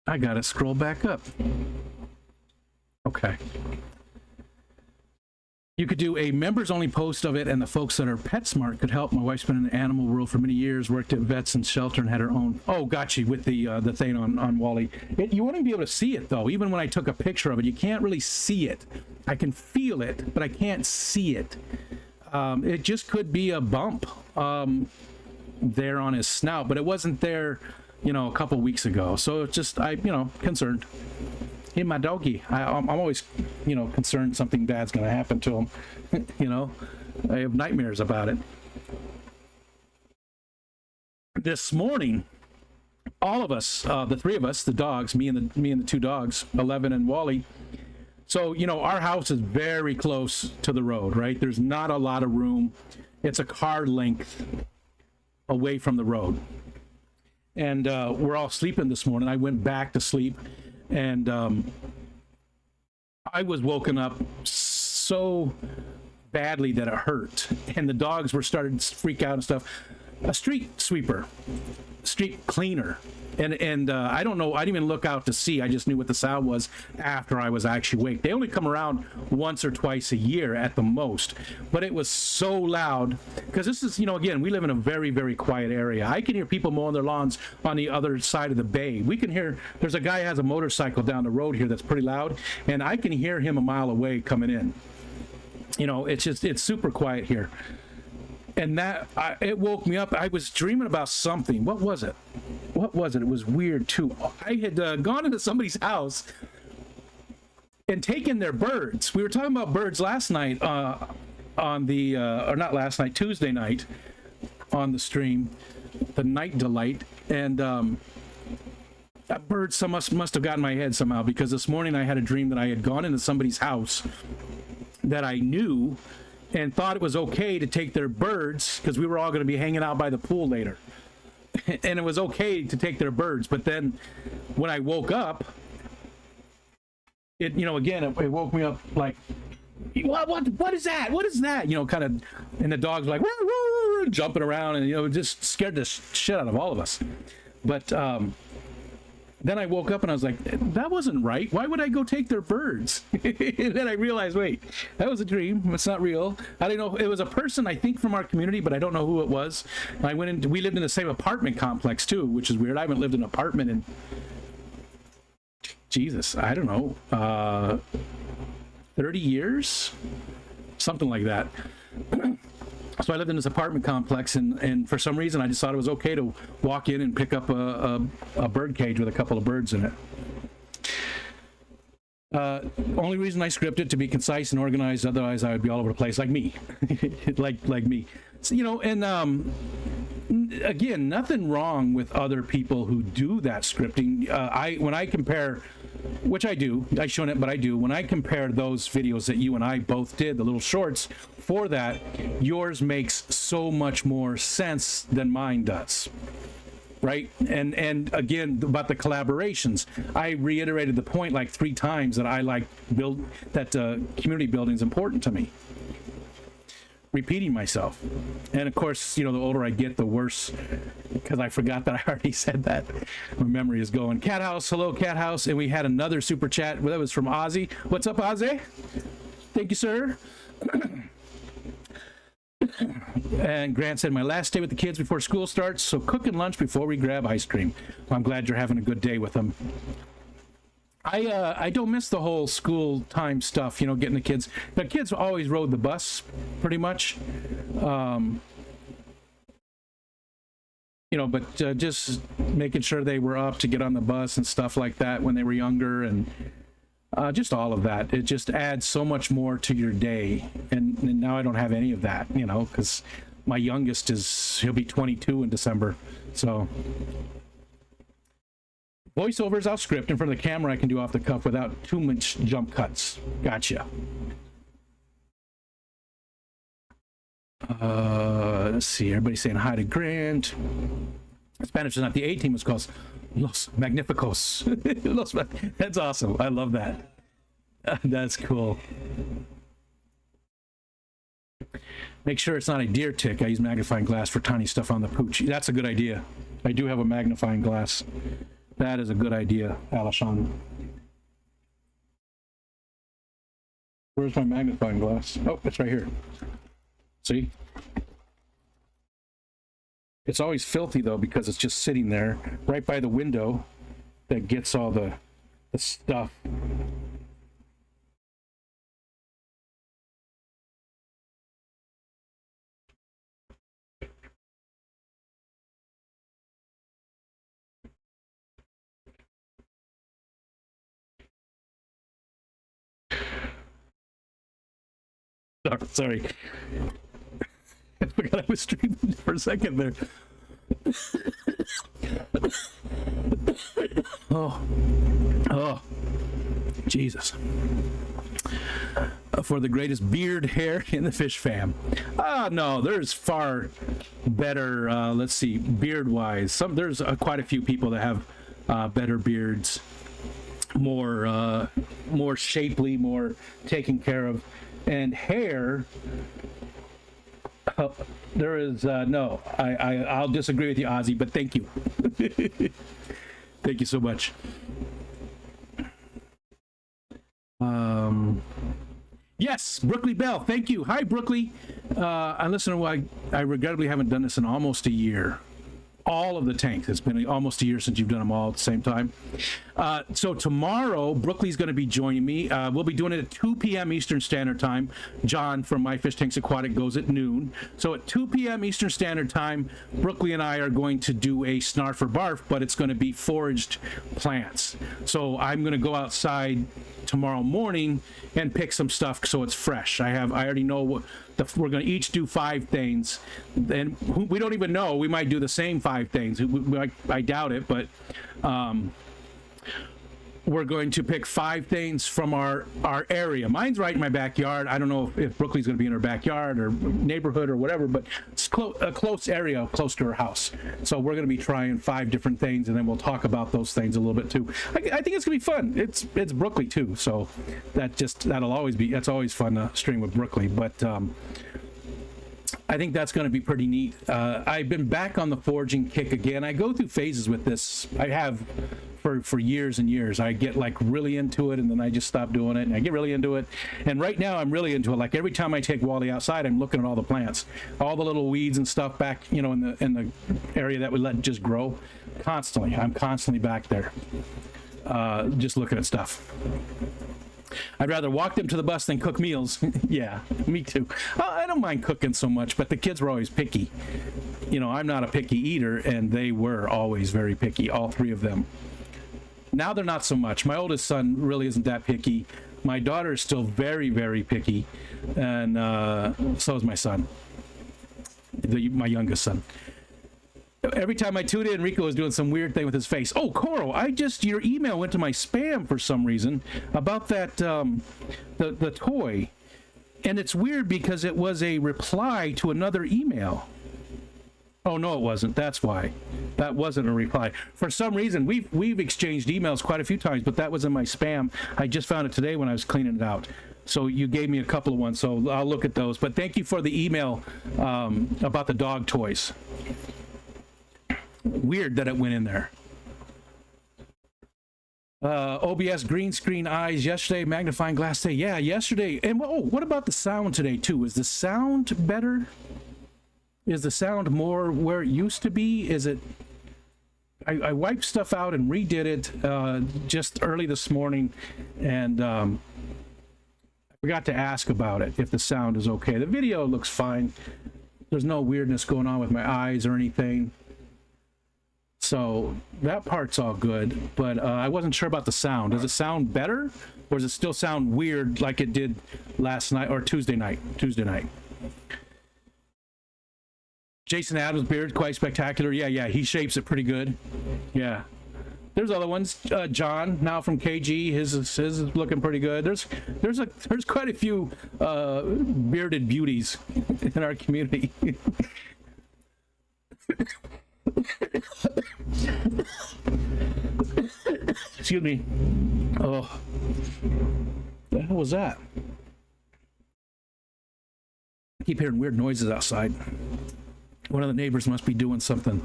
I gotta scroll back up. Okay. You could do a members-only post of it, and the folks that are PetSmart could help. My wife's been in the animal world for many years, worked at vets and shelter, and had her own. Oh, got you with the thing on Wally. You wouldn't be able to see it though. Even when I took a picture of it, you can't really see it. I can feel it, but I can't see it. It just could be a bump. there on his snout, but it wasn't there, a couple weeks ago. So it's just, concerned. Hey, my doggy. I'm always, concerned something bad's going to happen to him. I have nightmares about it. This morning, all of us, the three of us, the dogs, me and the two dogs, 11 and Wally. So, our house is very close to the road, right? There's not a lot of room. It's a car length away from the road. And we're all sleeping this morning. I went back to sleep, and I was woken up so badly that it hurt. And the dogs were starting to freak out and stuff. A street sweeper, street cleaner, and I don't know, I didn't even look out to see. I just knew what the sound was after I was actually awake. They only come around once or twice a year at the most, but it was so loud because this is, again, we live in a very, very quiet area. I can hear people mowing their lawns on the other side of the bay. We can hear, there's a guy who has a motorcycle down the road here that's pretty loud, and I can hear him a mile away coming in. It's super quiet here. And it woke me up. I was dreaming about something. What was it? It was weird too. I had gone into somebody's house and taken their birds. We were talking about birds last night on the, or not last night, Tuesday night on the stream, the Night Delight. And that bird must have gotten my head somehow, because this morning I had a dream that I had gone into somebody's house that I knew and thought it was okay to take their birds because we were all going to be hanging out by the pool later. And it was okay to take their birds. But then when I woke up, it woke me up like, what is that? What is that? Kind of, and the dog's like, woo, woo, woo, jumping around, and, it just scared the shit out of all of us. But, then I woke up and I was like, that wasn't right. Why would I go take their birds? And then I realized, wait, that was a dream. It's not real. I don't know. It was a person, I think, from our community, but I don't know who it was. And we lived in the same apartment complex too, which is weird. I haven't lived in an apartment in, Jesus, I don't know, 30 years? Something like that. So I lived in this apartment complex, and for some reason I just thought it was okay to walk in and pick up a bird cage with a couple of birds in it. Only reason I scripted to be concise and organized, otherwise I would be all over the place, like me. like me. So, and again, nothing wrong with other people who do that scripting. When I compare, which I do, I shown it, but I do, when I compare those videos that you and I both did, the little shorts for that, yours makes so much more sense than mine does. Right? And again, about the collaborations, I reiterated the point like 3 times that I like community building is important to me. Repeating myself. And of course, the older I get, the worse, because I forgot that I already said that. My memory is going. Cat House, hello Cat House. And we had another super chat. That was from Ozzy. What's up, Ozzy? Thank you, sir. And Grant said, my last day with the kids before school starts, so cooking lunch before we grab ice cream. Well, I'm glad you're having a good day with them. I don't miss the whole school time stuff, getting the kids. The kids always rode the bus, pretty much. But just making sure they were up to get on the bus and stuff like that when they were younger, and just all of that. It just adds so much more to your day. And now I don't have any of that, because my youngest he'll be 22 in December. So voiceovers, I'll script. In front of the camera, I can do off the cuff without too much jump cuts. Gotcha. Let's see. Everybody's saying hi to Grant. Spanish is not the A team. It's called Los Magnificos. That's awesome. I love that. That's cool. Make sure it's not a deer tick. I use magnifying glass for tiny stuff on the pooch. That's a good idea. I do have a magnifying glass. That is a good idea, Alashon. Where's my magnifying glass? Oh, it's right here. See? It's always filthy, though, because it's just sitting there right by the window that gets all the stuff. Sorry. I forgot I was streaming for a second there. Oh, Jesus. For the greatest beard hair in the fish fam. No, there's far better, let's see, beard-wise. There's quite a few people that have better beards, more shapely, more taken care of. And hair, there is, no, I'll disagree with you, Ozzy, but thank you. Thank you so much. Yes, Brookley Bell, thank you. Hi, Brookley. I listen to I regrettably haven't done this in almost a year. All of the tanks. It's been almost a year since you've done them all at the same time. So tomorrow, Brookley's going to be joining me. We'll be doing it at 2 p.m. Eastern Standard Time. John from My Fish Tanks Aquatic goes at noon. So at 2 p.m. Eastern Standard Time, Brookley and I are going to do a Snarf or Barf, but it's going to be foraged plants. So I'm going to go outside tomorrow morning and pick some stuff so it's fresh. I already know what we're going to each do 5 things, and we don't even know, we might do the same 5 things. I doubt it, but we're going to pick 5 things from our area. Mine's right in my backyard. I don't know if Brooklyn's going to be in her backyard or neighborhood or whatever, but it's a close area close to her house. So we're going to be trying 5 different things, and then we'll talk about those things a little bit too. I think it's going to be fun. It's Brooklyn too, so that's always fun to stream with Brooklyn. But I think that's going to be pretty neat. I've been back on the foraging kick again. I go through phases with this. I have for years and years. I get like really into it, and then I just stop doing it, and I get really into it. And right now I'm really into it. Like every time I take Wally outside, I'm looking at all the plants, all the little weeds and stuff back, in the area that we let just grow. I'm constantly back there, just looking at stuff. I'd rather walk them to the bus than cook meals. Yeah, me too. I don't mind cooking so much, but the kids were always picky. I'm not a picky eater, and they were always very picky, all 3 of them. Now they're not so much. My oldest son really isn't that picky. My daughter is still very, very picky, and so is my son, my youngest son. Every time I tuned in, Rico was doing some weird thing with his face. Oh, Coral, your email went to my spam for some reason about that, the toy. And it's weird because it was a reply to another email. Oh, no, it wasn't. That's why. That wasn't a reply. For some reason, we've exchanged emails quite a few times, but that was in my spam. I just found it today when I was cleaning it out. So you gave me a couple of ones, so I'll look at those. But thank you for the email about the dog toys. Weird that it went in there. OBS green screen eyes yesterday, magnifying glass today. Yeah, yesterday. And what about the sound today too? Is the sound better? Is the sound more where it used to be? Is it? I wiped stuff out and redid it just early this morning, and I forgot to ask about it, if the sound is okay. The video looks fine. There's no weirdness going on with my eyes or anything. So that part's all good, but I wasn't sure about the sound. Does it sound better, or does it still sound weird like it did last night or Tuesday night? Jason Adams' beard, quite spectacular. Yeah, he shapes it pretty good. Yeah. There's other ones. John, now from KG, his is looking pretty good. There's quite a few bearded beauties in our community. Excuse me. Oh, the hell was that? I keep hearing weird noises outside. One of the neighbors must be doing something.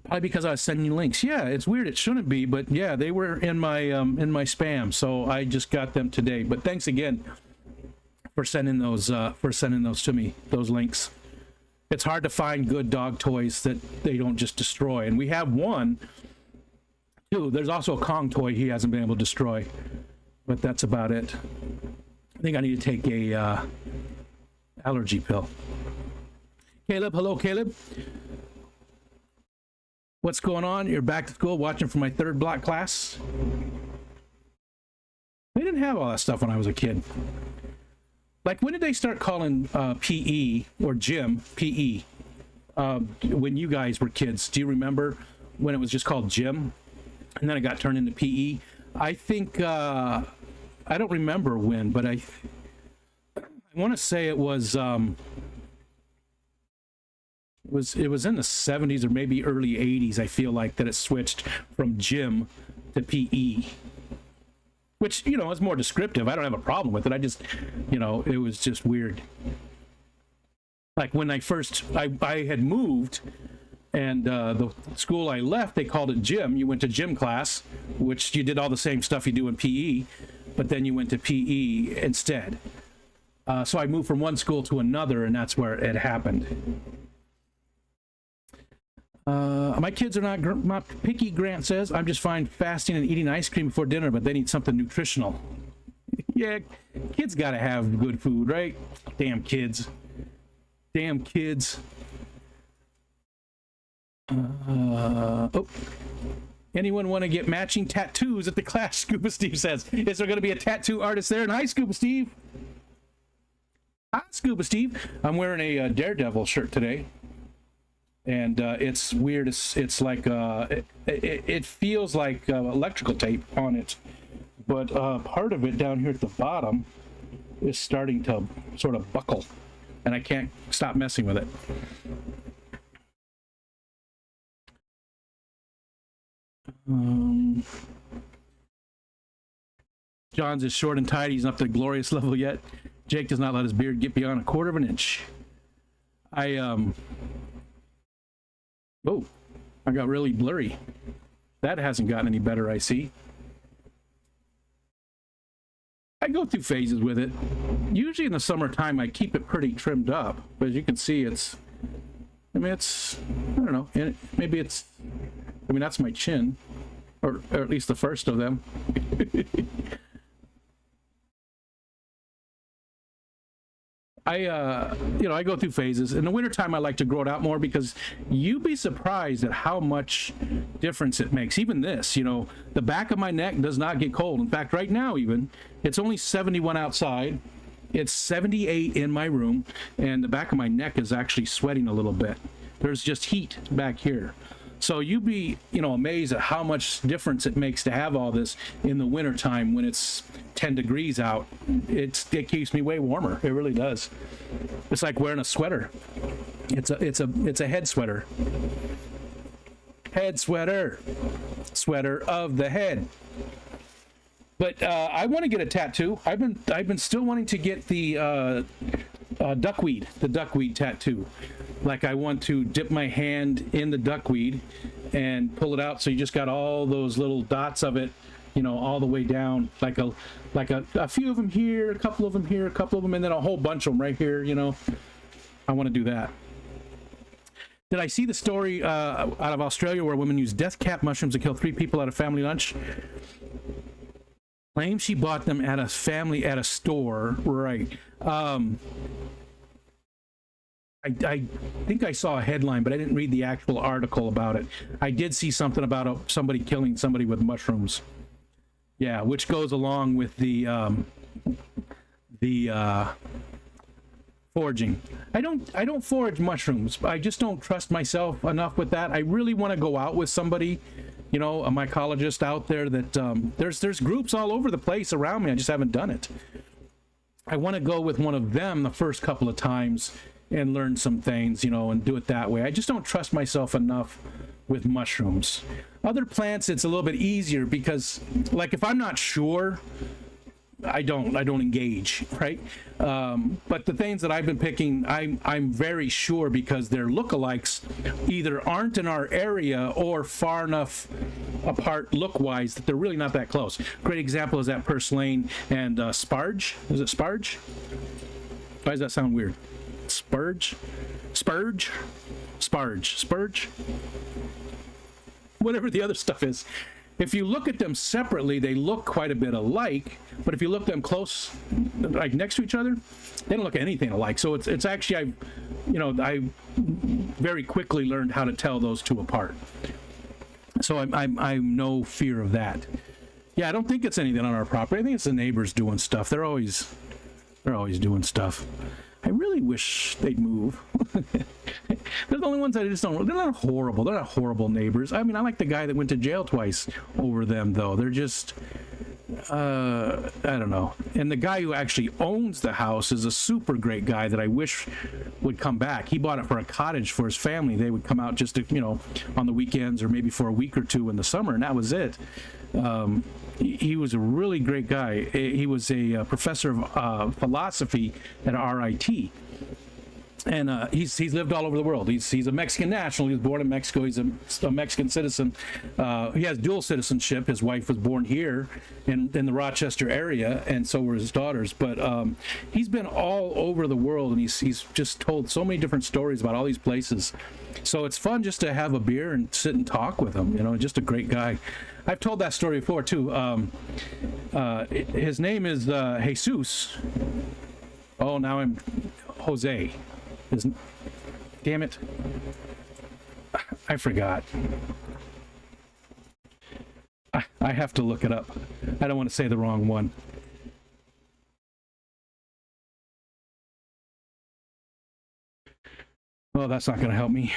Probably because I was sending you links. Yeah, it's weird. It shouldn't be, but yeah, they were in my spam, so I just got them today. But thanks again for sending those to me. Those links. It's hard to find good dog toys that they don't just destroy, and we have one. Too. There's also a Kong toy he hasn't been able to destroy, but that's about it. I think I need to take a allergy pill. Caleb, hello, Caleb. What's going on? You're back to school watching for my 3rd block class? They didn't have all that stuff when I was a kid. Like, when did they start calling PE or gym PE? When you guys were kids, do you remember when it was just called gym and then it got turned into PE? I think I don't remember when, but I want to say it was in the 70s or maybe early 80s. I feel like that it switched from gym to PE, which, you know, is more descriptive. I don't have a problem with it. I just, you know, it was just weird. Like, when I had moved, and the school I left, they called it gym. You went to gym class, which you did all the same stuff you do in PE, but then you went to PE instead. So I moved from one school to another, and that's where it happened. My kids are not picky, Grant says. I'm just fine fasting and eating ice cream before dinner, but they need something nutritional. Yeah, kids got to have good food, right? Damn kids. Damn kids. Oh. Anyone want to get matching tattoos at the class? Scuba Steve says. Is there going to be a tattoo artist there? And hi, Scuba Steve. Hi, Scuba Steve. I'm wearing a Daredevil shirt today. And it's weird. It's like it feels like electrical tape on it, but part of it down here at the bottom is starting to sort of buckle, and I can't stop messing with it. John's is short and tight. He's not up to the glorious level yet. Jake does not let his beard get beyond 1/4 of an inch. Oh, I got really blurry. That hasn't gotten any better, I see. I go through phases with it. Usually in the summertime, I keep it pretty trimmed up. But as you can see, I don't know. Maybe it's, that's my chin. Or at least the first of them. I go through phases. In the wintertime, I like to grow it out more because you'd be surprised at how much difference it makes. Even this, the back of my neck does not get cold. In fact, right now even, it's only 71 outside. It's 78 in my room, and the back of my neck is actually sweating a little bit. There's just heat back here. So you'd be, amazed at how much difference it makes to have all this in the wintertime when it's 10 degrees out. It keeps me way warmer. It really does. It's like wearing a sweater. It's a head sweater. Head sweater. Sweater of the head. But I want to get a tattoo. I've been still wanting to get the duckweed tattoo. Like, I want to dip my hand in the duckweed and pull it out, so you just got all those little dots of it, all the way down, like a few of them here, a couple of them here, a couple of them, and then a whole bunch of them right here. I want to do that. Did I see the story out of Australia where a woman used death cap mushrooms to kill 3 people at a family lunch? Claims she bought them at a store, right? I think I saw a headline, but I didn't read the actual article about it. I did see something about somebody killing somebody with mushrooms. Yeah, which goes along with the foraging. I don't forage mushrooms. I just don't trust myself enough with that. I really want to go out with somebody, a mycologist out there that there's groups all over the place around me. I just haven't done it. I want to go with one of them the first couple of times and learn some things, and do it that way. I just don't trust myself enough with mushrooms. Other plants, it's a little bit easier because, like, if I'm not sure, I don't engage, right? But the things that I've been picking, I'm very sure because their lookalikes either aren't in our area or far enough apart look-wise that they're really not that close. Great example is that purslane and sparge. Is it sparge? Why does that sound weird? Spurge? Spurge? Whatever the other stuff is. If you look at them separately, they look quite a bit alike, but if you look at them close, like next to each other, they don't look anything alike. So it's actually, I very quickly learned how to tell those two apart. So I'm no fear of that. Yeah, I don't think it's anything on our property. I think it's the neighbors doing stuff. They're always They're always doing stuff. I really wish they'd move. They're the only ones that I just don't. They're not horrible. They're not horrible neighbors. I mean, I like the guy that went to jail twice over them, though. They're just, I don't know. And the guy who actually owns the house is a super great guy that I wish would come back. He bought it for a cottage for his family. They would come out just to, you know, on the weekends or maybe for a week or two in the summer, and that was it. He was a really great guy. He was a professor of philosophy at RIT. And he's lived all over the world. He's a Mexican national. He was born in Mexico. He's a Mexican citizen. He has dual citizenship. His wife was born here in the Rochester area, and so were his daughters. But he's been all over the world, and he's just told so many different stories about all these places. So it's fun just to have a beer and sit and talk with him. You know, just a great guy. I've told that story before too. His name is Jesus. Oh, now I'm Jose. Damn it. I forgot. I have to look it up. I don't want to say the wrong one. Oh, that's not going to help me.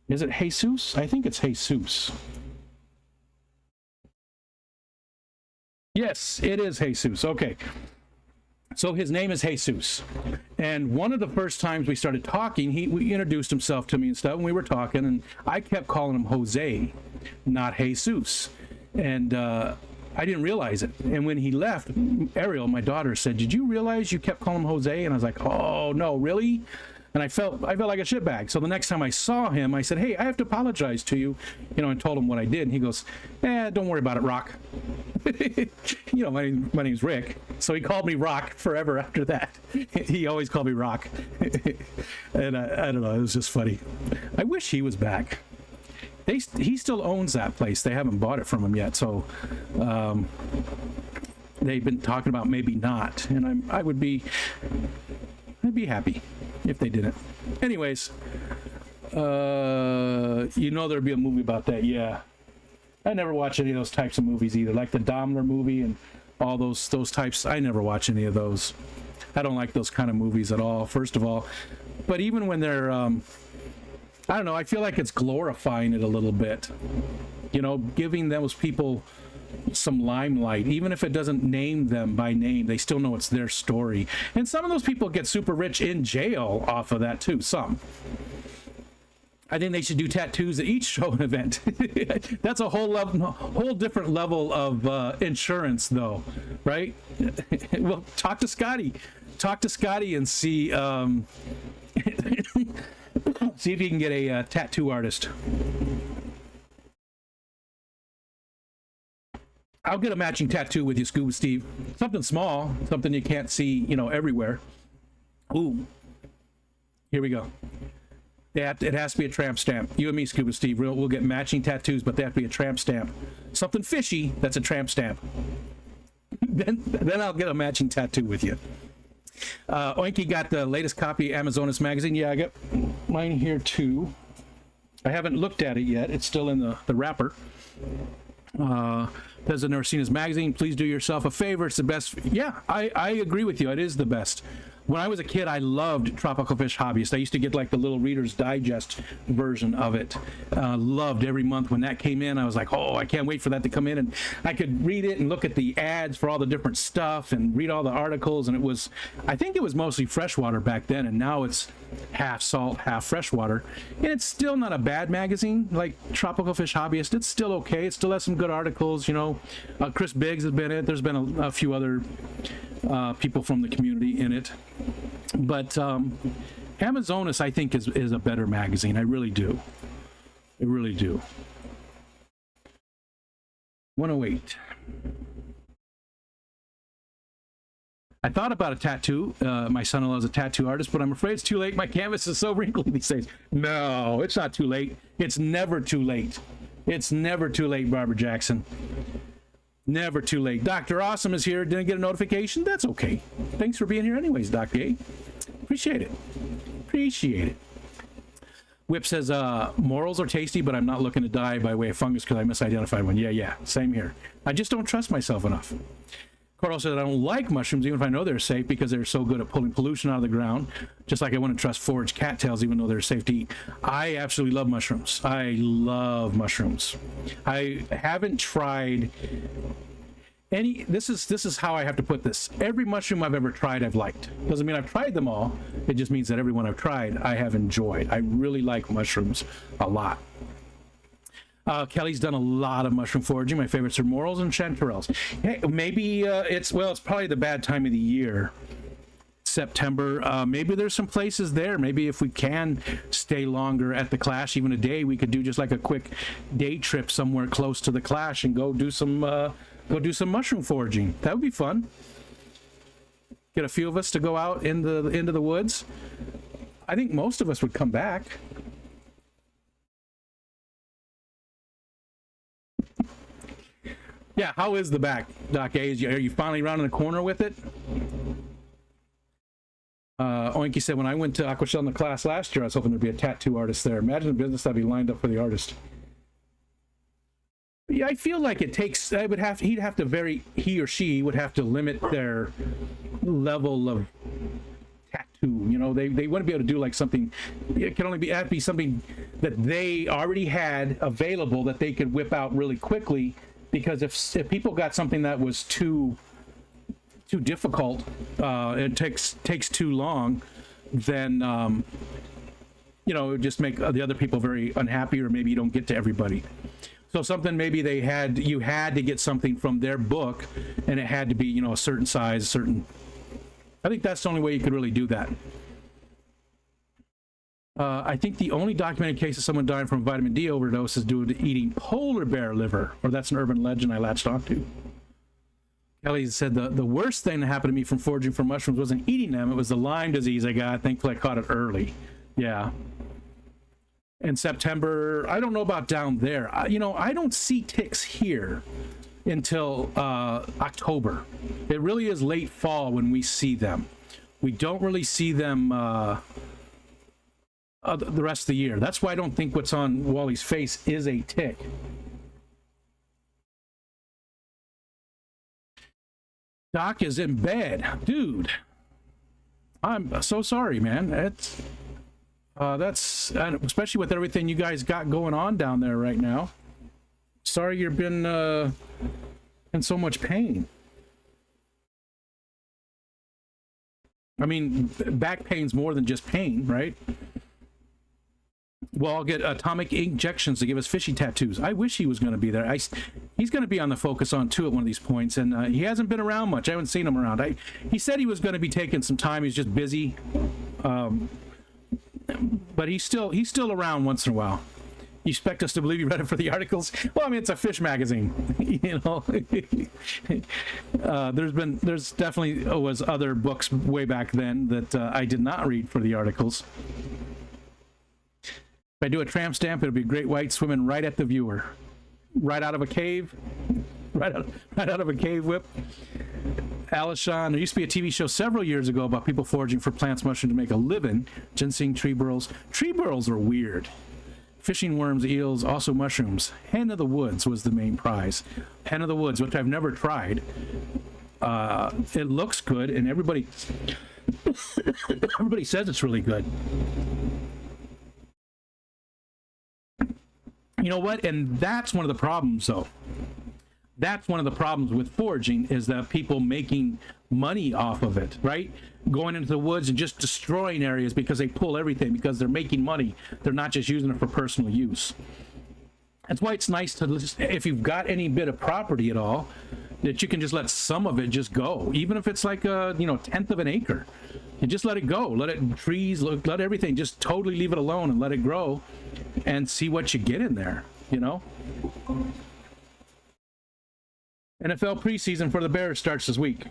Is it Jesus? I think it's Jesus. Yes, it is Jesus. Okay. So his name is Jesus. And one of the first times we started talking, he introduced himself to me and stuff, and we were talking, and I kept calling him Jose, not Jesus. And I didn't realize it. And when he left, Ariel, my daughter, said, "Did you realize you kept calling him Jose?" And I was like, "Oh, no, really?" And I felt like a shitbag. So the next time I saw him, I said, "Hey, I have to apologize to you," you know, and told him what I did. And he goes, "Don't worry about it, Rock." You know, my name's Rick. So he called me Rock forever after that. He always called me Rock. And I don't know, it was just funny. I wish he was back. He still owns that place. They haven't bought it from him yet. So they've been talking about maybe not. And I'd be happy if they didn't. Anyways, you know there'd be a movie about that. Yeah, I never watch any of those types of movies either, like the Daimler movie and all those types. I never watch any of those. I don't like those kind of movies at all, first of all. But even when they're I don't know, I feel like it's glorifying it a little bit, you know, giving those people some limelight. Even if it doesn't name them by name, they still know it's their story. And some of those people get super rich in jail off of that too. Some. I think they should do tattoos at each show and event. That's a whole different level of insurance, though, right? Well, talk to Scotty and see see if you can get a tattoo artist. I'll get a matching tattoo with you, Scuba Steve. Something small, something you can't see, you know, everywhere. Ooh, here we go. It has to be a tramp stamp. You and me, Scuba Steve, we'll get matching tattoos, but they have to be a tramp stamp. Something fishy, that's a tramp stamp. Then I'll get a matching tattoo with you. Oinky got the latest copy of Amazonas magazine. Yeah, I got mine here too. I haven't looked at it yet. It's still in the wrapper. Has never seen his magazine. Please do yourself a favor. It's the best. Yeah, I agree with you. It is the best. When I was a kid, I loved Tropical Fish Hobbyist. I used to get like the little Reader's Digest version of it. Loved every month when that came in. I was like, oh, I can't wait for that to come in. And I could read it and look at the ads for all the different stuff and read all the articles. And it was, I think it was mostly freshwater back then. And now it's half salt, half freshwater. And it's still not a bad magazine like Tropical Fish Hobbyist. It's still okay. It still has some good articles, you know. Chris Biggs has been in it. There's been a few other people from the community in it. But Amazonas, I think, is a better magazine. I really do. I really do. 108. I thought about a tattoo. My son-in-law is a tattoo artist, but I'm afraid it's too late. My canvas is so wrinkly these days. No, it's not too late. It's never too late. It's never too late, Barbara Jackson. Never too late. Dr. Awesome is here. Didn't get a notification. That's okay. Thanks for being here anyways, Dr. A. Appreciate it. Appreciate it. Whip says, morals are tasty, but I'm not looking to die by way of fungus because I misidentified one. Yeah, same here. I just don't trust myself enough. Cordell said, I don't like mushrooms, even if I know they're safe, because they're so good at pulling pollution out of the ground. Just like I wouldn't trust foraged cattails, even though they're safe to eat. I absolutely love mushrooms. I love mushrooms. I haven't tried any. This is how I have to put this. Every mushroom I've ever tried, I've liked. Doesn't mean I've tried them all. It just means that every one I've tried, I have enjoyed. I really like mushrooms a lot. Kelly's done a lot of mushroom foraging. My favorites are morels and chanterelles. Hey, maybe it's probably the bad time of the year, September. Maybe there's some places there. Maybe if we can stay longer at the Clash, even a day, we could do just like a quick day trip somewhere close to the Clash and go do some mushroom foraging. That would be fun. Get a few of us to go out into the woods. I think most of us would come back. Yeah, how is the back, Doc A? Are you finally rounding the corner with it? Oinky said, when I went to Aquashell in the Class last year, I was hoping there'd be a tattoo artist there. Imagine the business that'd be lined up for the artist. Yeah, I feel like it takes, he or she would have to limit their level of tattoo. You know, they wouldn't be able to do like something, it can only have to be something that they already had available that they could whip out really quickly. Because if people got something that was too difficult, it takes too long, then you know, it would just make the other people very unhappy, or maybe you don't get to everybody. So something maybe you had to get something from their book, and it had to be, you know, a certain size, I think that's the only way you could really do that. I think the only documented case of someone dying from vitamin D overdose is due to eating polar bear liver, or that's an urban legend I latched onto. Kelly said the worst thing that happened to me from foraging for mushrooms wasn't eating them, it was the Lyme disease I got. Thankfully I caught it early. Yeah. In September, I don't know about down there. You know, I don't see ticks here until October. It really is late fall when we see them. We don't really see them the rest of the year. That's why I don't think what's on Wally's face is a tick. Doc is in bed. Dude, I'm so sorry, man. That's especially with everything you guys got going on down there right now. Sorry you've been in so much pain. I mean, back pain's more than just pain, right? Well, I'll get atomic injections to give us fishy tattoos. I wish he was going to be there. He's going to be on the Focus On 2 at one of these points, and he hasn't been around much. I haven't seen him around. He said he was going to be taking some time. He's just busy. But he's still around once in a while. You expect us to believe you read it for the articles? Well, I mean, it's a fish magazine, you know. There's definitely was other books way back then that I did not read for the articles. If I do a tramp stamp, it'll be great white swimming right at the viewer, right out of a cave, right out of a cave whip. Alishon, there used to be a TV show several years ago about people foraging for plants, mushrooms to make a living. Ginseng, tree burls. Tree burls are weird. Fishing worms, eels, also mushrooms. Hen of the Woods was the main prize. Hen of the Woods, which I've never tried. It looks good, and everybody says it's really good. You know what? And that's one of the problems, though. That's one of the problems with foraging, is that people making money off of it, right? Going into the woods and just destroying areas because they pull everything, because they're making money. They're not just using it for personal use. That's why it's nice to, if you've got any bit of property at all, that you can just let some of it just go, even if it's like a, you know, 1/10 of an acre. And just let it go. Let it, trees, let everything, just totally leave it alone and let it grow and see what you get in there, you know? NFL preseason for the Bears starts this week.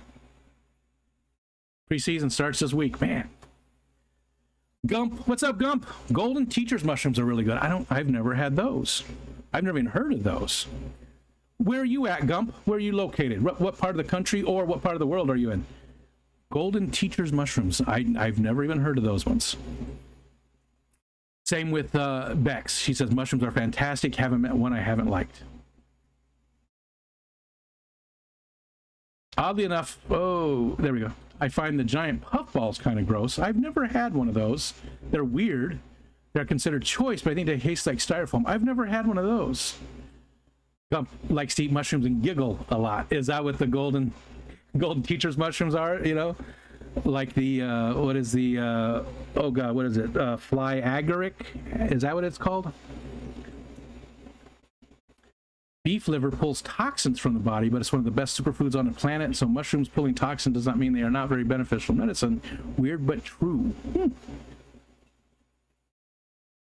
Preseason starts this week, man. Gump, what's up, Gump? Golden teacher's mushrooms are really good. I've never had those. I've never even heard of those. Where are you at, Gump? Where are you located? What part of the country or what part of the world are you in? Golden teacher's mushrooms. I've never even heard of those ones. Same with Bex. She says mushrooms are fantastic. Haven't met one I haven't liked. Oddly enough, oh, there we go. I find the giant puffballs kind of gross. I've never had one of those. They're weird. They're considered choice, but I think they taste like styrofoam. I've never had one of those. Gump likes to eat mushrooms and giggle a lot. Is that what the golden teacher's mushrooms are? You know, like the what is the oh god, what is it? Fly agaric? Is that what it's called? Beef liver pulls toxins from the body, but it's one of the best superfoods on the planet. So mushrooms pulling toxin does not mean they are not very beneficial medicine. Weird but true.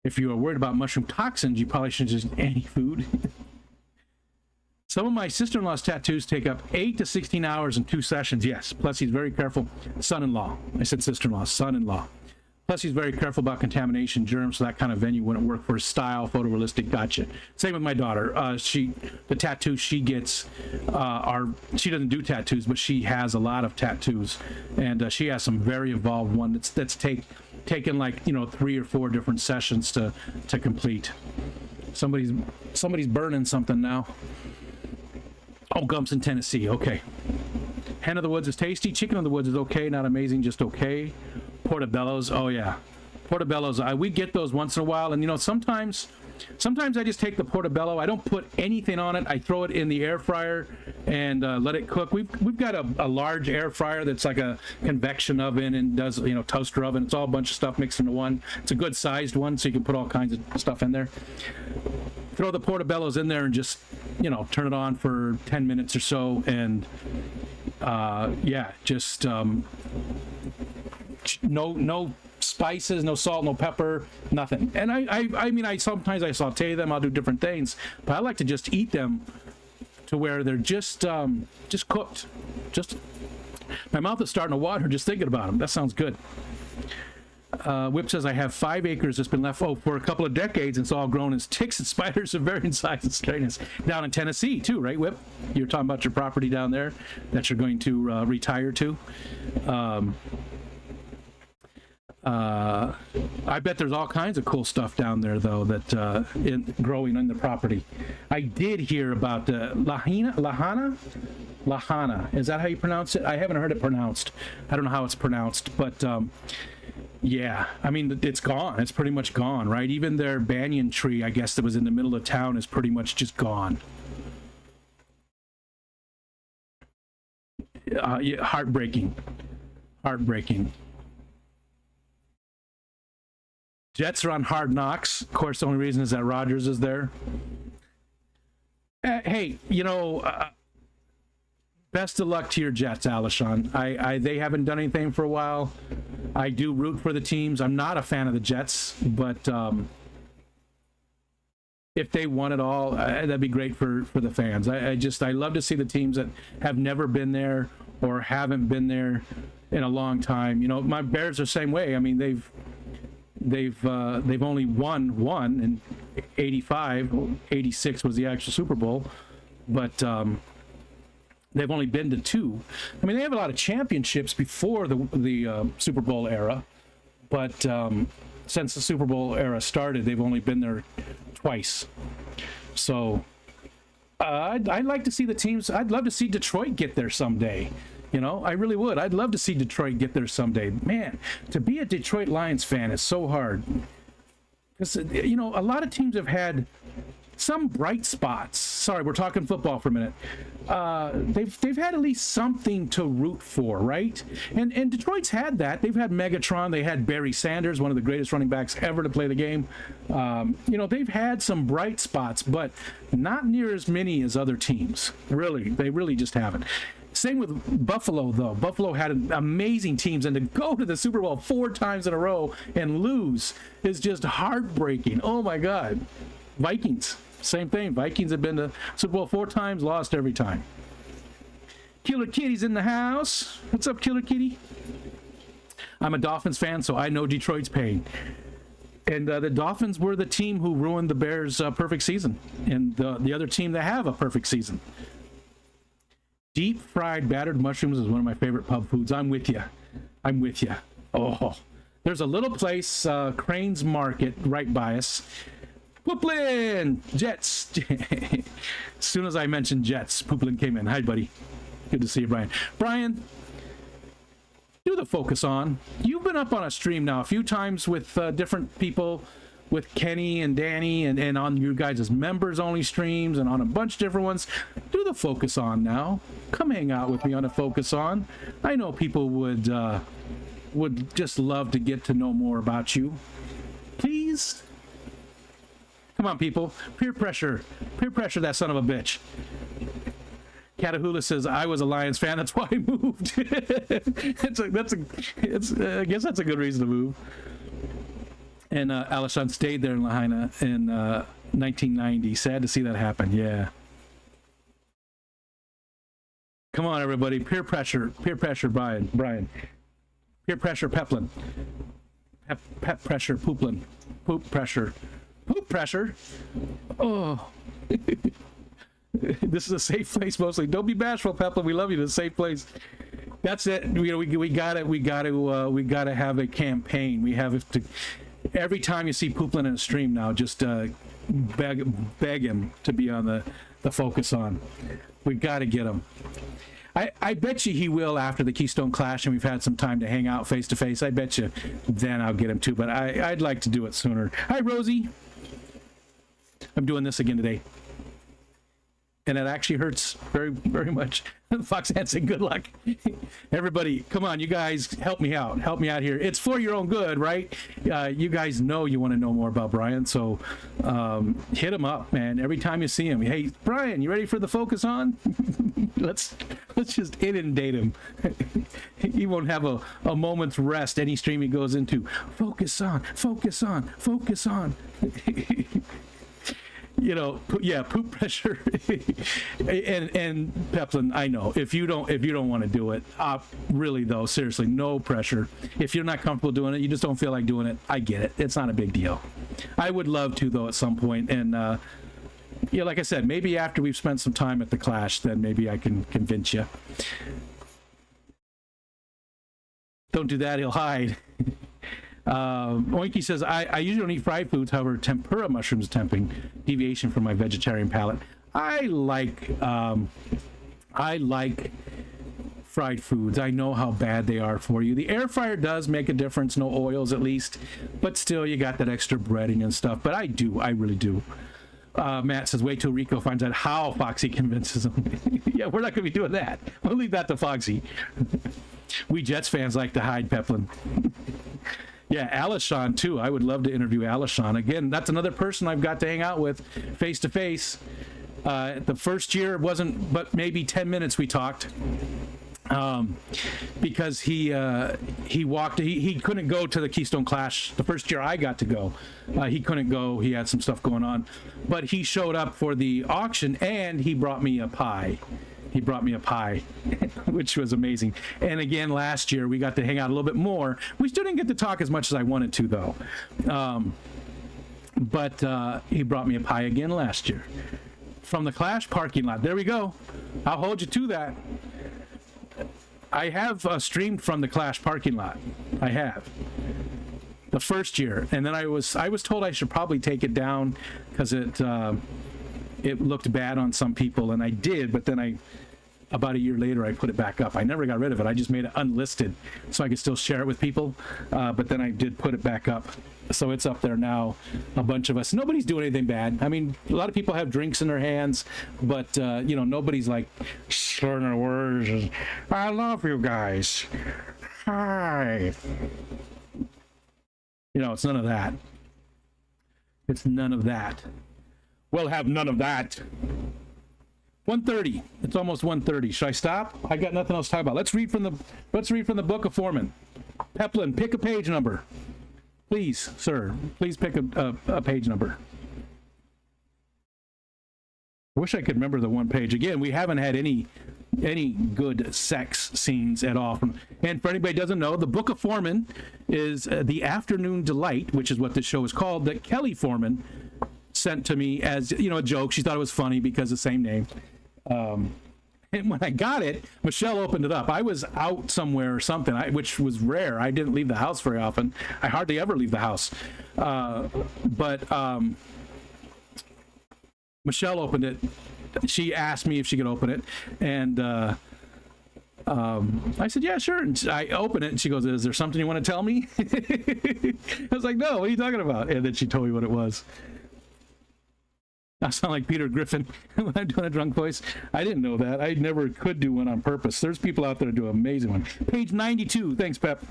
If you are worried about mushroom toxins, you probably shouldn't just eat any food. Some of my sister-in-law's tattoos take up 8 to 16 hours in 2 sessions. Yes, plus he's very careful. Son-in-law. I said sister-in-law, son-in-law. Plus he's very careful about contamination, germs, so that kind of venue wouldn't work for his style, photorealistic, gotcha. Same with my daughter. The tattoos she gets she doesn't do tattoos, but she has a lot of tattoos. And she has some very involved one that's taken like, 3 or 4 different sessions to complete. Somebody's burning something now. Oh, Gumps in Tennessee. Okay. Hen of the Woods is tasty. Chicken of the Woods is okay. Not amazing, just okay. Portobello's. Oh, yeah. Portobello's. We get those once in a while. And, sometimes I just take the portobello. I don't put anything on it. I throw it in the air fryer and let it cook. We've got a large air fryer that's like a convection oven and does, toaster oven. It's all a bunch of stuff mixed into one. It's a good sized one, so you can put all kinds of stuff in there. Throw the portobellos in there and just, turn it on for 10 minutes or so. And, just no spices, no salt, no pepper, nothing. And I sometimes I saute them. I'll do different things, but I like to just eat them to where they're just cooked. Just my mouth is starting to water just thinking about them. That sounds good. Whip says, I have 5 acres that's been left for a couple of decades, and it's all grown as ticks and spiders of varying size and straightness. Down in Tennessee too, right, Whip? You're talking about your property down there that you're going to retire to. I bet there's all kinds of cool stuff down there, though, that growing on the property. I did hear about Lahana. Is that how you pronounce it? I haven't heard it pronounced. I don't know how it's pronounced, but yeah, I mean, it's gone. It's pretty much gone, right? Even their banyan tree, I guess, that was in the middle of town is pretty much just gone. Yeah, heartbreaking. Jets are on Hard Knocks. Of course, the only reason is that Rodgers is there. Hey, best of luck to your Jets, Alishon. They haven't done anything for a while. I do root for the teams. I'm not a fan of the Jets, but if they won it all, that'd be great for the fans. I love to see the teams that have never been there or haven't been there in a long time. My Bears are the same way. I mean, they've only won one in 85. 86 was the actual Super Bowl, but they've only been to 2. I mean, they have a lot of championships before the Super Bowl era, but since the Super Bowl era started, they've only been there twice. So I'd like to see the teams. I'd love to see Detroit get there someday. I really would. I'd love to see Detroit get there someday. Man, to be a Detroit Lions fan is so hard. Because, a lot of teams have had some bright spots. Sorry, we're talking football for a minute. They've had at least something to root for, right? And Detroit's had that. They've had Megatron. They had Barry Sanders, one of the greatest running backs ever to play the game. They've had some bright spots, but not near as many as other teams. Really, they really just haven't. Same with Buffalo, though. Buffalo had amazing teams, and to go to the Super Bowl 4 times in a row and lose is just heartbreaking. Oh, my God. Vikings, same thing. Vikings have been to Super Bowl 4 times, lost every time. Killer Kitty's in the house. What's up, Killer Kitty? I'm a Dolphins fan, so I know Detroit's pain. And the Dolphins were the team who ruined the Bears' perfect season, and the other team that have a perfect season. Deep fried battered mushrooms is one of my favorite pub foods. I'm with you. Oh, there's a little place, Crane's Market, right by us. Pooplin! Jets! As soon as I mentioned Jets, Pooplin came in. Hi, buddy. Good to see you, Brian. Brian, do the focus on. You've been up on a stream now a few times with different people, with Kenny and Danny, and on you guys' members only streams and on a bunch of different ones. Do the focus on now. Come hang out with me on a focus on. I know people would just love to get to know more about you. Please. Come on, people. Peer pressure that son of a bitch. Catahula says, I was a Lions fan, that's why I moved. I guess that's a good reason to move. And Alishon stayed there in Lahaina in 1990. Sad to see that happen, yeah. Come on, everybody. Peer pressure, Brian. Peer pressure, Peplin. Pep pressure, Pooplin. Poop pressure. Poop pressure? Oh. This is a safe place mostly. Don't be bashful, Peplin. We love you. It's a safe place. That's it. We gotta have a campaign. We have to. Every time you see Pooplin in a stream now, just beg him to be on the focus on. We gotta get him. I bet you he will after the Keystone Clash and we've had some time to hang out face to face. I bet you then I'll get him too, but I'd like to do it sooner. Hi, Rosie. I'm doing this again today. And it actually hurts very, very much. Fox Hansen, good luck. Everybody, come on, you guys, help me out. Help me out here. It's for your own good, right? You guys know you want to know more about Brian, so hit him up, man. Every time you see him, hey, Brian, you ready for the focus on? let's just inundate him. He won't have a moment's rest any stream he goes into. Focus on, focus on, focus on. You know, yeah, poop pressure. and Peplin, I know if you don't want to do it, really though, seriously, no pressure. If you're not comfortable doing it, you just don't feel like doing it, I get it. It's not a big deal. I would love to though at some point, and yeah, like I said, maybe after we've spent some time at the Clash, then maybe I can convince you. Don't do that, he'll hide. Oinky says, I usually don't eat fried foods, however, tempura mushrooms tempting, deviation from my vegetarian palate. I like fried foods. I know how bad they are for you. The air fryer does make a difference, no oils at least, but still you got that extra breading and stuff. But I really do. Matt says, wait till Rico finds out how Foxy convinces him. Yeah, we're not going to be doing that. We'll leave that to Foxy. We Jets fans like to hide, Peplin. Yeah, Alishon too. I would love to interview Alishon. Again, that's another person I've got to hang out with face to face. The first year it wasn't but maybe 10 minutes we talked. Because he couldn't go to the Keystone Clash the first year I got to go. He couldn't go. He had some stuff going on. But he showed up for the auction and he brought me a pie. Which was amazing. And again, last year we got to hang out a little bit more. We still didn't get to talk as much as I wanted to, though. But he brought me a pie again last year from the Clash parking lot. There we go. I'll hold you to that. I have streamed from the Clash parking lot. I have. The first year, and then I was told I should probably take it down because it looked bad on some people, and I did, but then about a year later I put it back up. I never got rid of it. I just made it unlisted so I could still share it with people, but then I did put it back up, so it's up there now. A bunch of us, nobody's doing anything bad. I mean, a lot of people have drinks in their hands, but you know, nobody's like slurring their words. I love you guys. Hi. You know, it's none of that. It's none of that. We'll have none of that. 1:30. It's almost 1:30. Should I stop? I got nothing else to talk about. Let's read from the Book of Foreman. Peplin, pick a page number. Please, sir. Please pick a page number. I wish I could remember the one page. Again, we haven't had any good sex scenes at all. And for anybody who doesn't know, the Book of Foreman is the Afternoon Delight, which is what this show is called, that Kelly Foreman sent to me as, you know, a joke. She thought it was funny because the same name. And when I got it, Michelle opened it up. I was out somewhere or something, which was rare. I didn't leave the house very often. I hardly ever leave the house. But Michelle opened it. She asked me if she could open it. And I said, yeah, sure. And I open it and she goes, is there something you want to tell me? I was like, no, what are you talking about? And then she told me what it was. I sound like Peter Griffin when I'm doing a drunk voice. I didn't know that. I never could do one on purpose. There's people out there that do an amazing one. Page 92. Thanks, Pep.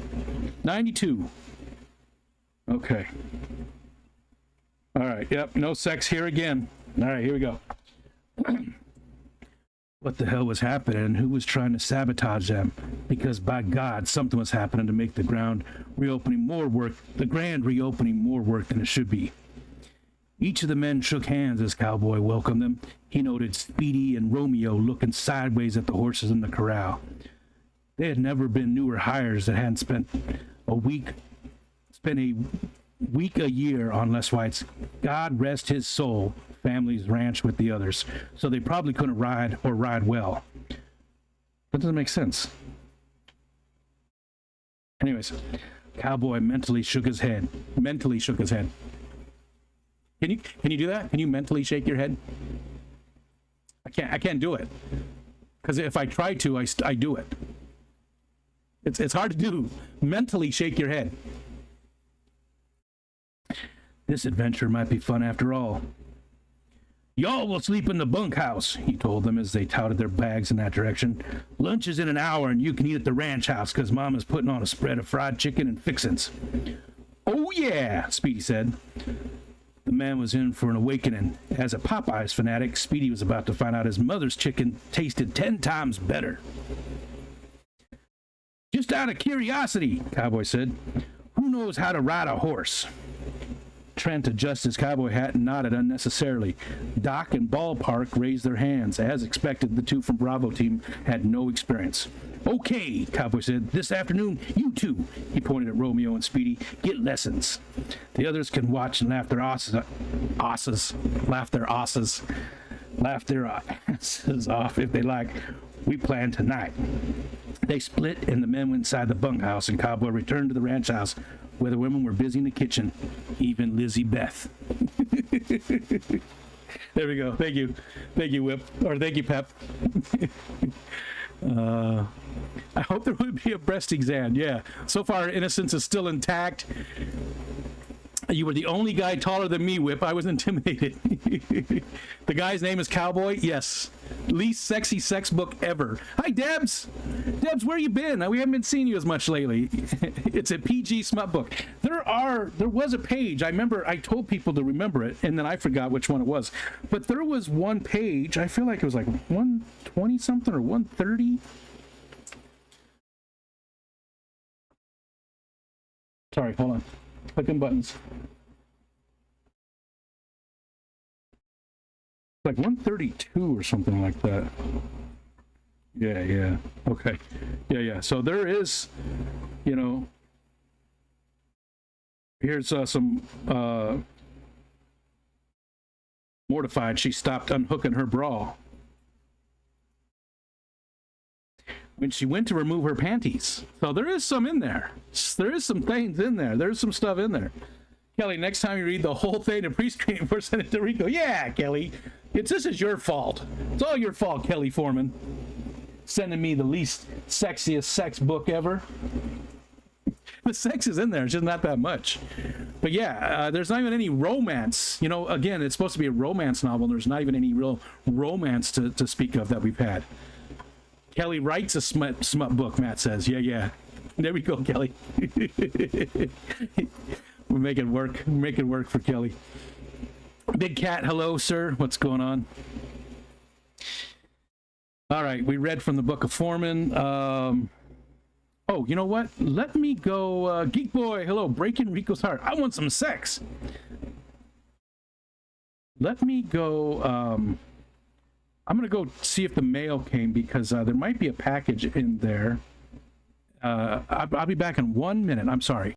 92. Okay. All right. Yep. No sex here again. All right. Here we go. What the hell was happening? Who was trying to sabotage them? Because by God, something was happening to make the grand reopening more work than it should be. Each of the men shook hands as Cowboy welcomed them. He noted Speedy and Romeo looking sideways at the horses in the corral. They had never been newer hires that hadn't spent a week a year on Les White's, God rest his soul, family's ranch with the others, so they probably couldn't ride or ride well. That doesn't make sense. Anyways, Cowboy mentally shook his head. Can you do that? Can you mentally shake your head? I can't do it. Because if I try to, I do it. It's hard to do. Mentally shake your head. This adventure might be fun after all. Y'all will sleep in the bunkhouse, he told them as they touted their bags in that direction. Lunch is in an hour and you can eat at the ranch house because Mama's putting on a spread of fried chicken and fixins. Oh yeah, Speedy said. The man was in for an awakening. As a Popeyes fanatic, Speedy was about to find out his mother's chicken tasted 10 times better. Just out of curiosity, Cowboy said, who knows how to ride a horse? Trent adjusted his cowboy hat and nodded unnecessarily. Doc and Ballpark raised their hands. As expected, the two from Bravo team had no experience. Okay, Cowboy said, this afternoon, you two, he pointed at Romeo and Speedy, get lessons. The others can watch and laugh their asses off if they like. We plan tonight. They split and the men went inside the bunkhouse and Cowboy returned to the ranch house where the women were busy in the kitchen, even Lizzie Beth. There we go. Thank you. Thank you, Whip. Or thank you, Pep. I hope there would be a breast exam. Yeah. So far, innocence is still intact. You were the only guy taller than me, Whip. I was intimidated. The guy's name is Cowboy? Yes. Least sexy sex book ever. Hi, Debs. Debs, where you been? We haven't been seeing you as much lately. It's a PG smut book. There was a page. I remember I told people to remember it, and then I forgot which one it was. But there was one page. I feel like it was like 120 something or 130. Sorry, hold on. Clicking buttons. Like 132 or something like that. Yeah. Okay. Yeah. So there is, here's some mortified. She stopped unhooking her bra when she went to remove her panties. So there is some in there. There is some things in there. There's some stuff in there. Kelly, next time you read the whole thing to pre-screen for Senator Rico. Yeah, Kelly. This is your fault. It's all your fault, Kelly Foreman. Sending me the least sexiest sex book ever. The sex is in there. It's just not that much. But yeah, there's not even any romance. Again, it's supposed to be a romance novel. There's not even any real romance to speak of that we've had. Kelly writes a smut book, Matt says. Yeah. There we go, Kelly. We're making it work. We're making it work for Kelly. Big Cat, hello, sir. What's going on? All right, we read from the Book of Foreman. Oh, you know what? Let me go. Geek Boy, hello. Breaking Rico's heart. I want some sex. Let me go. I'm going to go see if the mail came because there might be a package in there. I'll be back in 1 minute. I'm sorry.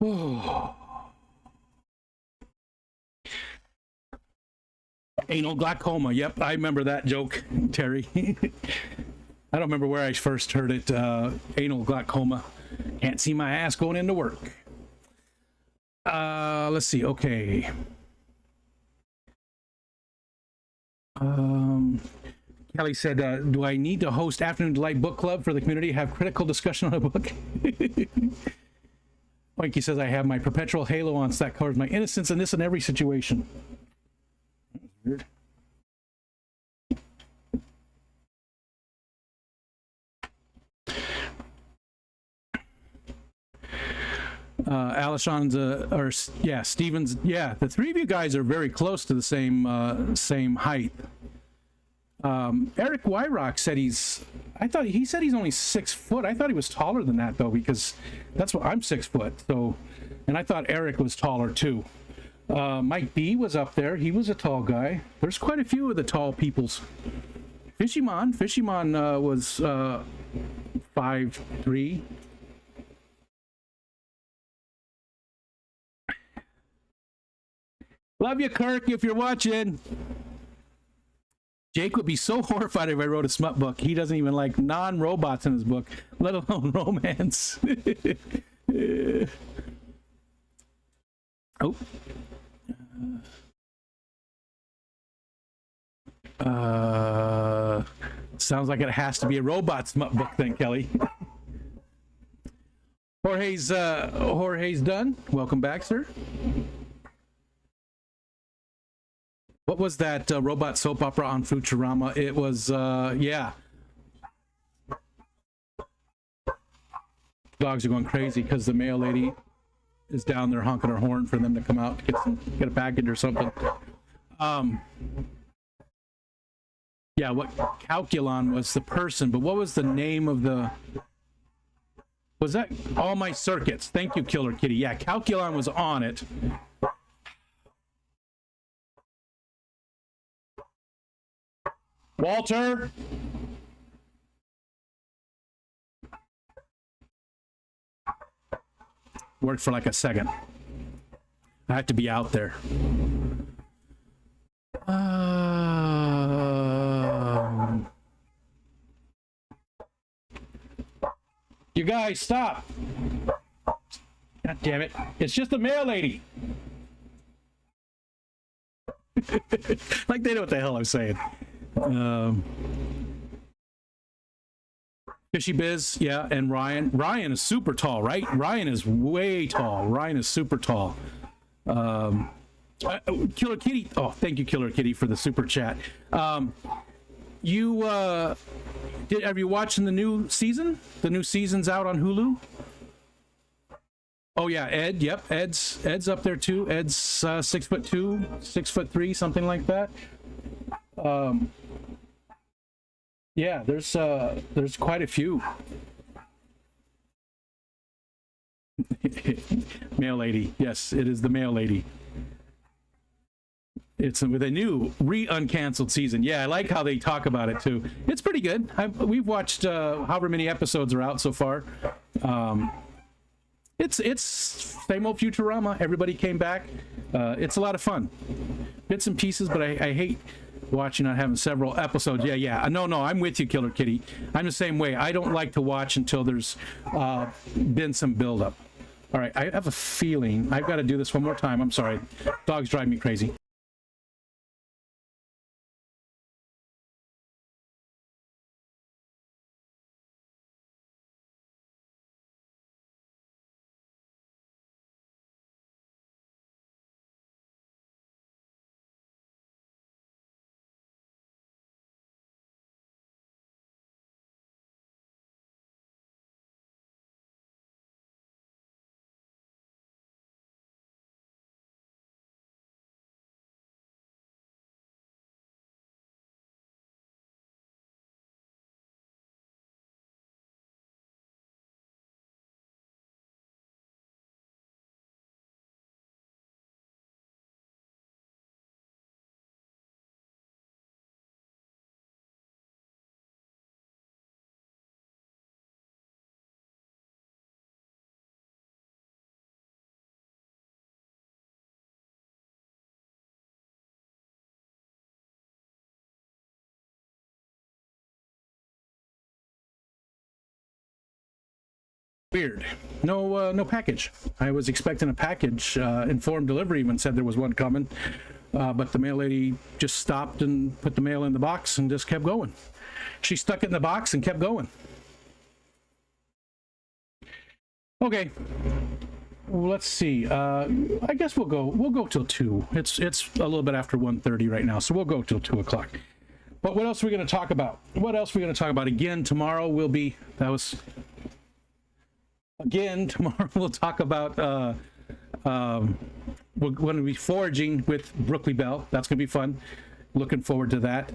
Oh. Anal glaucoma. Yep, I remember that joke, Terry. I don't remember where I first heard it. Anal glaucoma. Can't see my ass going into work. Let's see. Okay. Kelly said, do I need to host Afternoon Delight Book Club for the community? Have critical discussion on a book? Mikey says, I have my perpetual halo on, so that covers my innocence in this and every situation. Weird. Alishon's, or yeah, Steven's, yeah, the three of you guys are very close to the same height. Eric Wyrock said he said he's only 6 foot. I thought he was taller than that though, because that's what I'm 6 foot. So, and I thought Eric was taller too. Mike B was up there. He was a tall guy. There's quite a few of the tall peoples. Fishymon was 5'3". Love you, Kirk, if you're watching. Jake would be so horrified if I wrote a smut book. He doesn't even like non-robots in his book, let alone romance. Oh. Sounds like it has to be a robot smut book then, Kelly. Jorge's done. Welcome back, sir. What was that robot soap opera on Futurama? It was, yeah. Dogs are going crazy because the mail lady is down there honking her horn for them to come out to get a package or something. Yeah, what Calculon was the person, but what was the name of the... Was that All My Circuits? Thank you, Killer Kitty. Yeah, Calculon was on it. Walter! Worked for like a second. I had to be out there. You guys, stop! God damn it. It's just a mail lady. Like they know what the hell I'm saying. Fishy Biz, yeah, and Ryan. Ryan is super tall, right? Ryan is way tall. Ryan is super tall. Killer Kitty. Oh, thank you, Killer Kitty, for the super chat. Have you watched the new season? The new season's out on Hulu. Oh yeah, Ed. Yep, Ed's up there too. Ed's 6'2", 6'3", something like that. Yeah, there's quite a few. Mail lady. Yes, it is the mail lady. It's with a new uncanceled season. Yeah, I like how they talk about it too. It's pretty good. We've watched however many episodes are out so far. It's same old Futurama. Everybody came back. It's a lot of fun. Bits and pieces, but I hate watching not having several episodes. Yeah. No, I'm with you, Killer Kitty. I'm the same way. I don't like to watch until there's been some buildup. All right, I have a feeling I've got to do this one more time. I'm sorry. Dogs drive me crazy. Weird. No package. I was expecting a package. Informed delivery even said there was one coming, but the mail lady just stopped and put the mail in the box and just kept going. She stuck it in the box and kept going. Okay. Let's see. I guess we'll go till 2. It's a little bit after 1:30 right now, so we'll go till 2 o'clock. But what else are we going to talk about? Again, tomorrow will be, tomorrow we'll talk about, we're going to be foraging with Brookley Bell. That's going to be fun. Looking forward to that.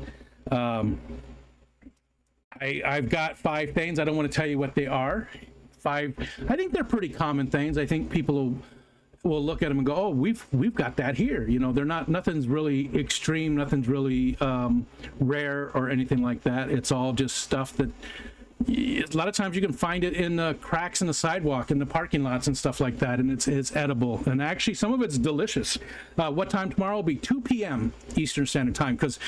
I've got 5 things. I don't want to tell you what they are. 5. I think they're pretty common things. I think people will look at them and go, "Oh, we've got that here." You know, they're not. Nothing's really extreme. Nothing's really rare or anything like that. It's all just stuff that. A lot of times you can find it in cracks in the sidewalk, in the parking lots and stuff like that, and it's edible. And actually, some of it's delicious. What time tomorrow will be 2 p.m. Eastern Standard Time, because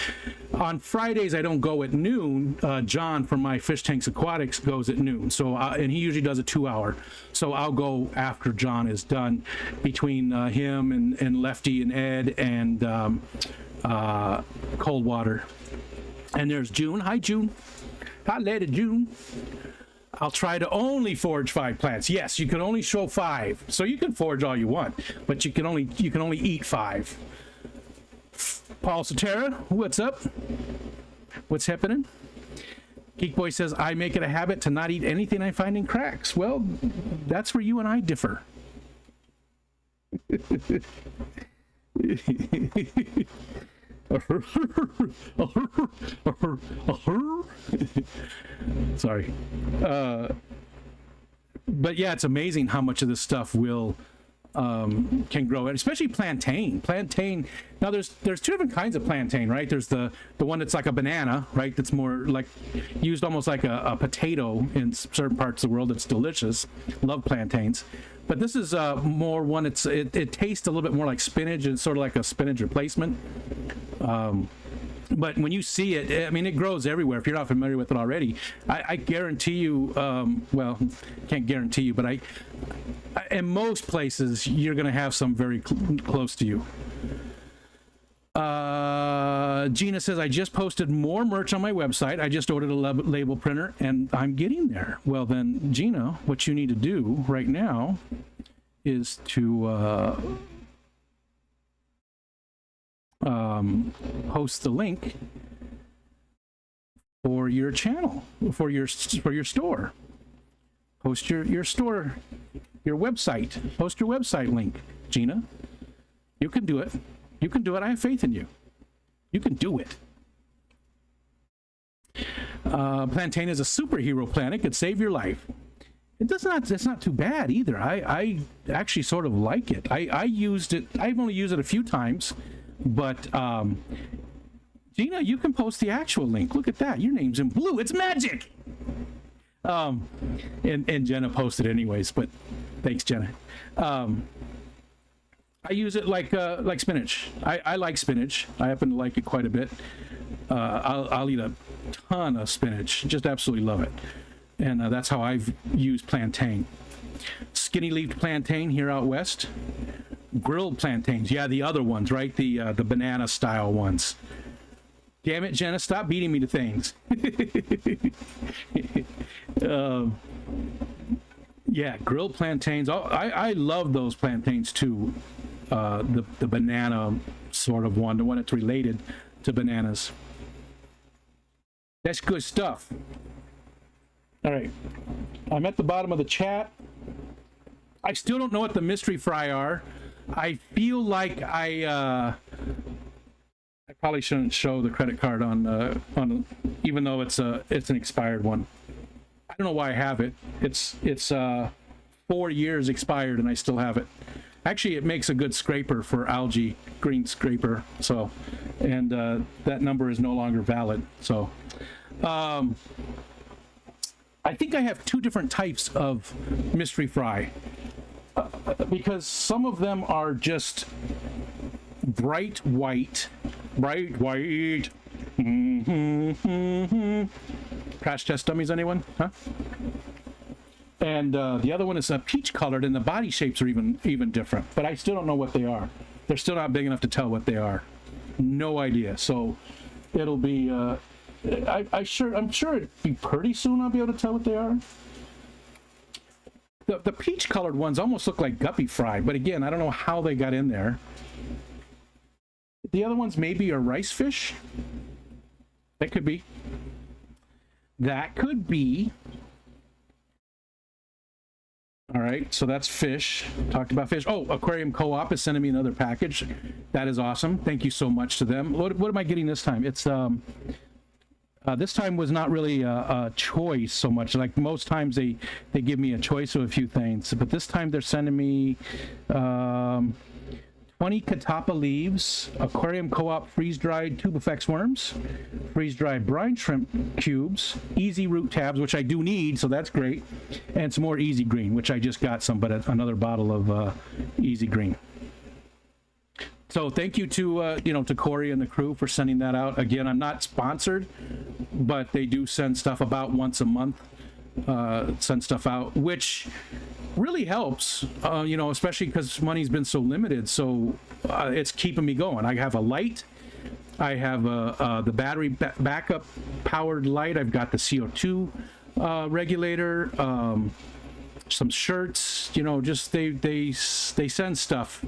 on Fridays I don't go at noon. John from my Fish Tanks Aquatics goes at noon, so and he usually does a 2-hour. So I'll go after John is done, between him and Lefty and Ed and Coldwater. And there's June. Hi, June. Hot lady June. I'll try to only forage 5 plants. Yes, you can only show 5, so you can forage all you want, but you can only eat 5. Paul Sotera, what's up? What's happening? Geek Boy says, I make it a habit to not eat anything I find in cracks. Well, that's where you and I differ. Sorry. But yeah, it's amazing how much of this stuff will can grow, and especially plantain. Now there's 2 different kinds of plantain, right? There's the one that's like a banana, right? That's more like used almost like a potato in certain parts of the world. It's delicious. Love plantains. But this is more one. It tastes a little bit more like spinach. It's sort of like a spinach replacement. But when you see it, I mean, it grows everywhere. If you're not familiar with it already, I guarantee you. Well, can't guarantee you, but in most places you're going to have some very close to you. Gina says, I just posted more merch on my website. I just ordered a label printer and I'm getting there. Well then, Gina, what you need to do right now is to post the link for your channel, for your store. Post your store, your website. Post your website link, Gina. You can do it. You can do it. I have faith in you. You can do it. Plantain is a superhero plant. It could save your life. It's not too bad either. I actually sort of like it. I used it. I've only used it a few times, but Gina, you can post the actual link. Look at that. Your name's in blue. It's magic. And Jenna posted anyways, but thanks, Jenna. I use it like spinach. I like spinach. I happen to like it quite a bit. I'll eat a ton of spinach. Just absolutely love it. And that's how I've used plantain. Skinny leafed plantain here out west. Grilled plantains. Yeah, the other ones, right? The banana style ones. Damn it, Jenna, stop beating me to things. Yeah, grilled plantains. Oh, I love those plantains too. The banana sort of one, the one that's related to bananas. That's good stuff. All right, I'm at the bottom of the chat. I still don't know what the mystery fry are. I feel like I probably shouldn't show the credit card on even though it's an expired one. I don't know why I have it. It's 4 years expired and I still have it. Actually, it makes a good scraper for algae, green scraper. So, and that number is no longer valid. So, I think I have 2 different types of mystery fry because some of them are just bright white. Crash test dummies, anyone? Huh? And the other one is peach colored, and the body shapes are even different. But I still don't know what they are. They're still not big enough to tell what they are. No idea. So it'll be. I'm sure it'd be pretty soon. I'll be able to tell what they are. The peach colored ones almost look like guppy fry, but again, I don't know how they got in there. The other ones maybe are rice fish. That could be. That could be. All right, so that's fish. Talked about fish. Oh, Aquarium Co-op is sending me another package. That is awesome. Thank you so much to them. What am I getting this time? It's this time was not really a choice so much. Like most times they give me a choice of a few things, but this time they're sending me 20 catappa leaves, Aquarium Co-op freeze-dried tube effects worms, freeze-dried brine shrimp cubes, easy root tabs, which I do need, so that's great, and some more easy green, which I just got some, but another bottle of easy green. So thank you to to Corey and the crew for sending that out. Again, I'm not sponsored, but they do send stuff about once a month. Send stuff out, which really helps, especially because money's been so limited. So it's keeping me going. I have a light. I have the battery backup powered light. I've got the CO2 regulator. Some shirts. Just they send stuff.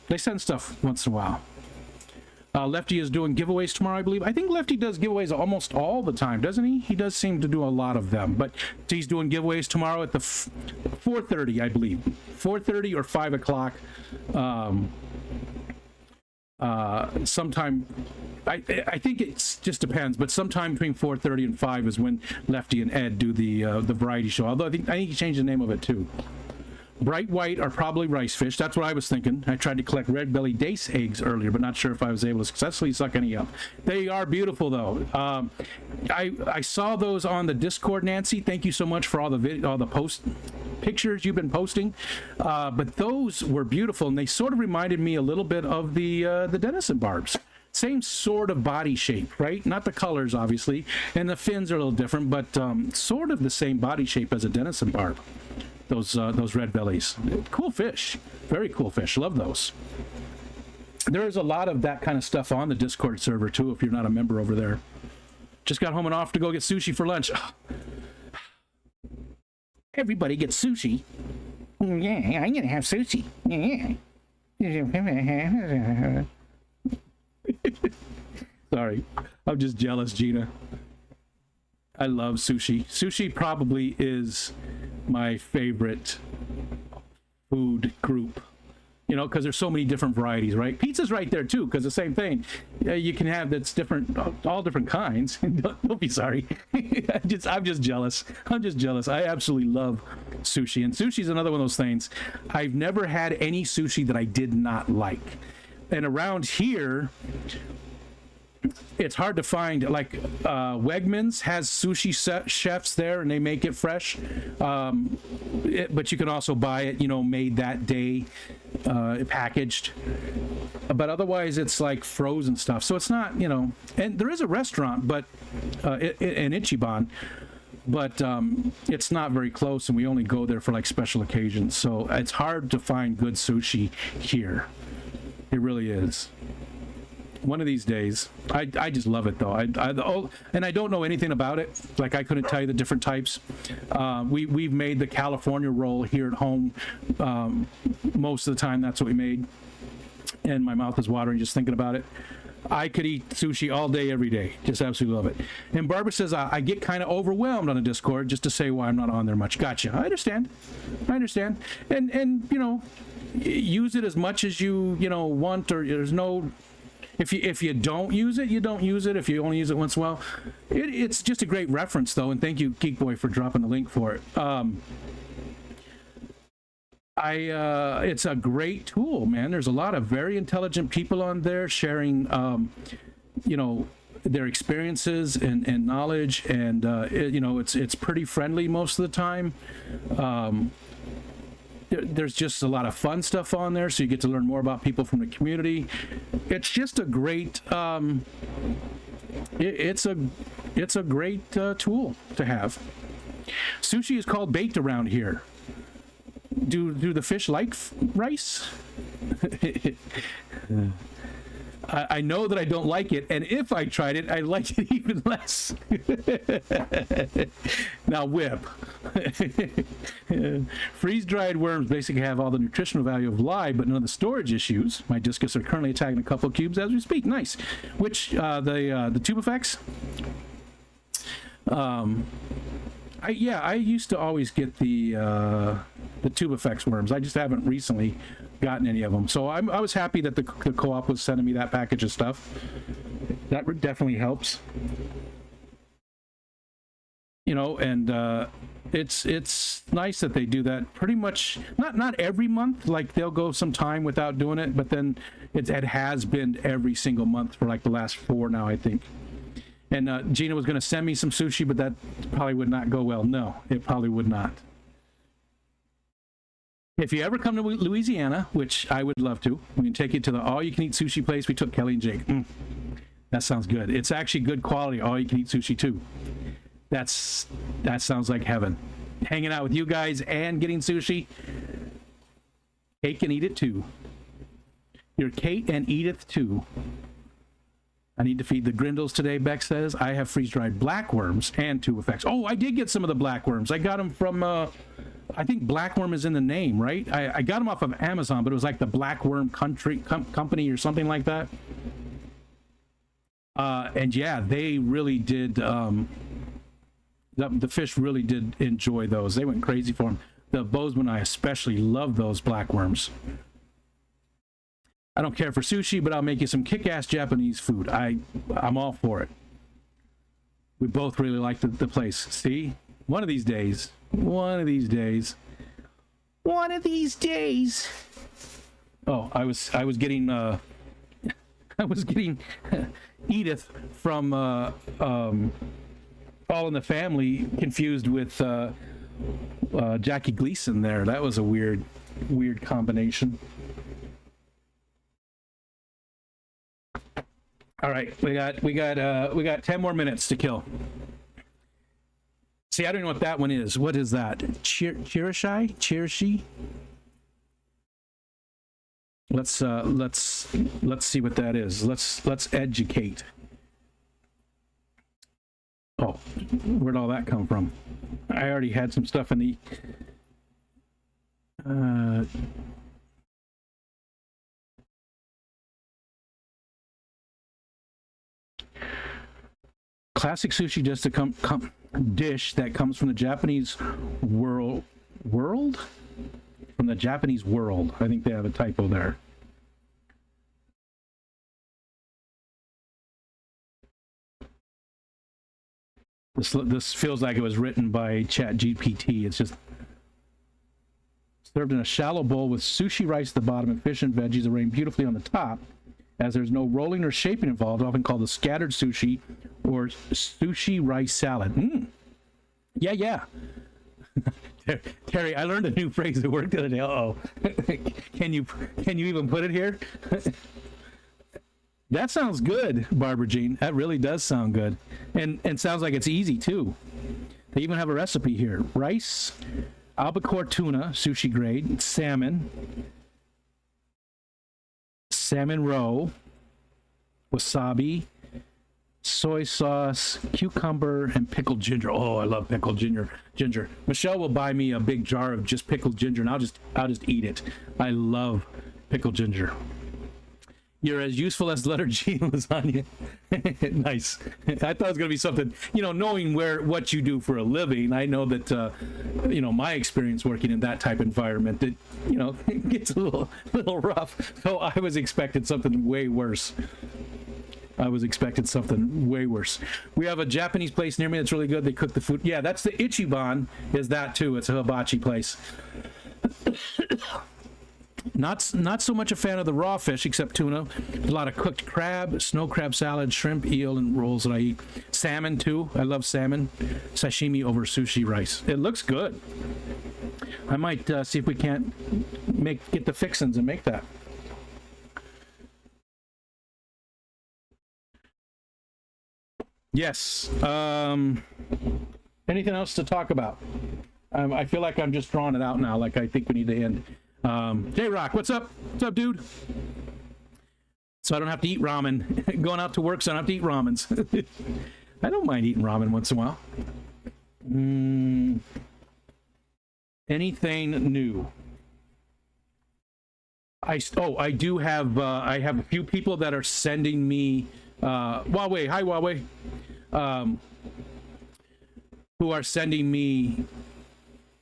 They send stuff once in a while. Lefty is doing giveaways tomorrow, I believe. I think Lefty does giveaways almost all the time, doesn't he? He does seem to do a lot of them. But he's doing giveaways tomorrow at the 4:30, I believe. 4:30 or 5 o'clock. Sometime, I think it just depends, but sometime between 4:30 and 5 is when Lefty and Ed do the variety show. Although I think he changed the name of it too. Bright white are probably rice fish. That's what I was thinking. I tried to collect red belly dace eggs earlier, but not sure if I was able to successfully suck any up. They are beautiful, though. I saw those on the Discord, Nancy. Thank you so much for all the post pictures you've been posting. But those were beautiful, and they sort of reminded me a little bit of the Denison barbs. Same sort of body shape, right? Not the colors, obviously, and the fins are a little different, but sort of the same body shape as a Denison barb. Those red bellies. Cool fish. Very cool fish. Love those. There is a lot of that kind of stuff on the Discord server, too, if you're not a member over there. Just got home and off to go get sushi for lunch. Everybody gets sushi. Yeah, I'm going to have sushi. Yeah. Sorry. I'm just jealous, Gina. I love sushi. Sushi probably is my favorite food group, because there's so many different varieties, right? Pizza's right there too, because the same thing you can have that's different, all different kinds. Don't be sorry. I'm just jealous. I absolutely love sushi, and sushi's another one of those things. I've never had any sushi that I did not like, and around here it's hard to find. Like Wegmans has sushi chefs there, and they make it fresh, but you can also buy it made that day, packaged, but otherwise it's like frozen stuff, so it's not, and there is a restaurant but in Ichiban, but it's not very close, and we only go there for like special occasions, so it's hard to find good sushi here. It really is. One of these days. I just love it, though. And I don't know anything about it. Like, I couldn't tell you the different types. We've made the California roll here at home. Most of the time, that's what we made. And my mouth is watering just thinking about it. I could eat sushi all day, every day. Just absolutely love it. And Barbara says, I get kind of overwhelmed on a Discord, just to say why I'm not on there much. Gotcha. I understand. And use it as much as you want, or there's no... If you don't use it, you don't use it. If you only use it once in a while, it's just a great reference, though. And thank you, Geek Boy, for dropping the link for it. It's a great tool, man. There's a lot of very intelligent people on there sharing, their experiences and knowledge, and it's pretty friendly most of the time. There's just a lot of fun stuff on there, so you get to learn more about people from the community. It's just a great it's a great tool to have. Sushi is called baked around here. Do the fish like rice? I know that I don't like it, and if I tried it, I'd like it even less. Now whip. Freeze-dried worms basically have all the nutritional value of live, but none of the storage issues. My discus are currently attacking a couple of cubes as we speak. Nice. Which the tube effects? I used to always get the tube effects worms. I just haven't recently gotten any of them. So I was happy that the co-op was sending me that package of stuff. That definitely helps. You know, and it's nice that they do that pretty much, not every month, like they'll go some time without doing it, but then it has been every single month for like the last 4 now, I think. And Gina was going to send me some sushi, but that probably would not go well. No, it probably would not. If you ever come to Louisiana, which I would love to, we can take you to the all-you-can-eat sushi place we took Kelly and Jake. That sounds good. It's actually good quality all-you-can-eat sushi, too. That sounds like heaven. Hanging out with you guys and getting sushi. Cake and eat it, too. Your Kate and Edith, too. I need to feed the grindles today, Beck says. I have freeze-dried blackworms and tube effects. Oh, I did get some of the blackworms. I got them from, I think blackworm is in the name, right? I got them off of Amazon, but it was like the Blackworm Company or something like that. And yeah, they really did, the fish really did enjoy those. They went crazy for them. The Bozeman, I especially love those blackworms. I don't care for sushi, but I'll make you some kick-ass Japanese food. I'm all for it. We both really like the place. See? One of these days. One of these days. One of these days. Oh, I was getting I was getting Edith from All in the Family confused with Jackie Gleason there. That was a weird combination. All right, we got 10 more minutes to kill. See, I don't know what that one is. What is that? Chirishi? Let's see what that is. Let's educate. Oh, where'd all that come from? I already had some stuff in the classic sushi, just a dish that comes from the Japanese world? From the Japanese world. I think they have a typo there. This feels like it was written by ChatGPT. It's just served in a shallow bowl with sushi rice at the bottom and fish and veggies arranged beautifully on the top. As there's no rolling or shaping involved, often called the scattered sushi or sushi rice salad. Yeah. Terry, I learned a new phrase at work the other day. Uh-oh. Can you even put it here? That sounds good, Barbara Jean. That really does sound good. And sounds like it's easy, too. They even have a recipe here. Rice, albacore tuna, sushi grade, salmon roe, wasabi, soy sauce, cucumber, and pickled ginger. Oh, I love pickled ginger. Michelle will buy me a big jar of just pickled ginger, and I'll just eat it. I love pickled ginger. You're as useful as letter G in lasagna. Nice. I thought it was going to be something, knowing what you do for a living. I know that, my experience working in that type of environment, that, it gets a little rough. So I was expecting something way worse. We have a Japanese place near me that's really good. They cook the food. Yeah, that's the Ichiban, is that too. It's a hibachi place. Not so much a fan of the raw fish, except tuna. A lot of cooked crab, snow crab salad, shrimp, eel, and rolls that I eat. Salmon, too. I love salmon. Sashimi over sushi rice. It looks good. I might see if we can't get the fixins and make that. Yes. Anything else to talk about? I feel like I'm just drawing it out now. I feel like I'm just drawing it out now. Like I think we need to end. J-Rock, what's up? What's up, dude? So I don't have to eat ramen. Going out to work, so I don't have to eat ramens. I don't mind eating ramen once in a while. Anything new? I do have I have a few people that are sending me Huawei. Hi, Huawei. Who are sending me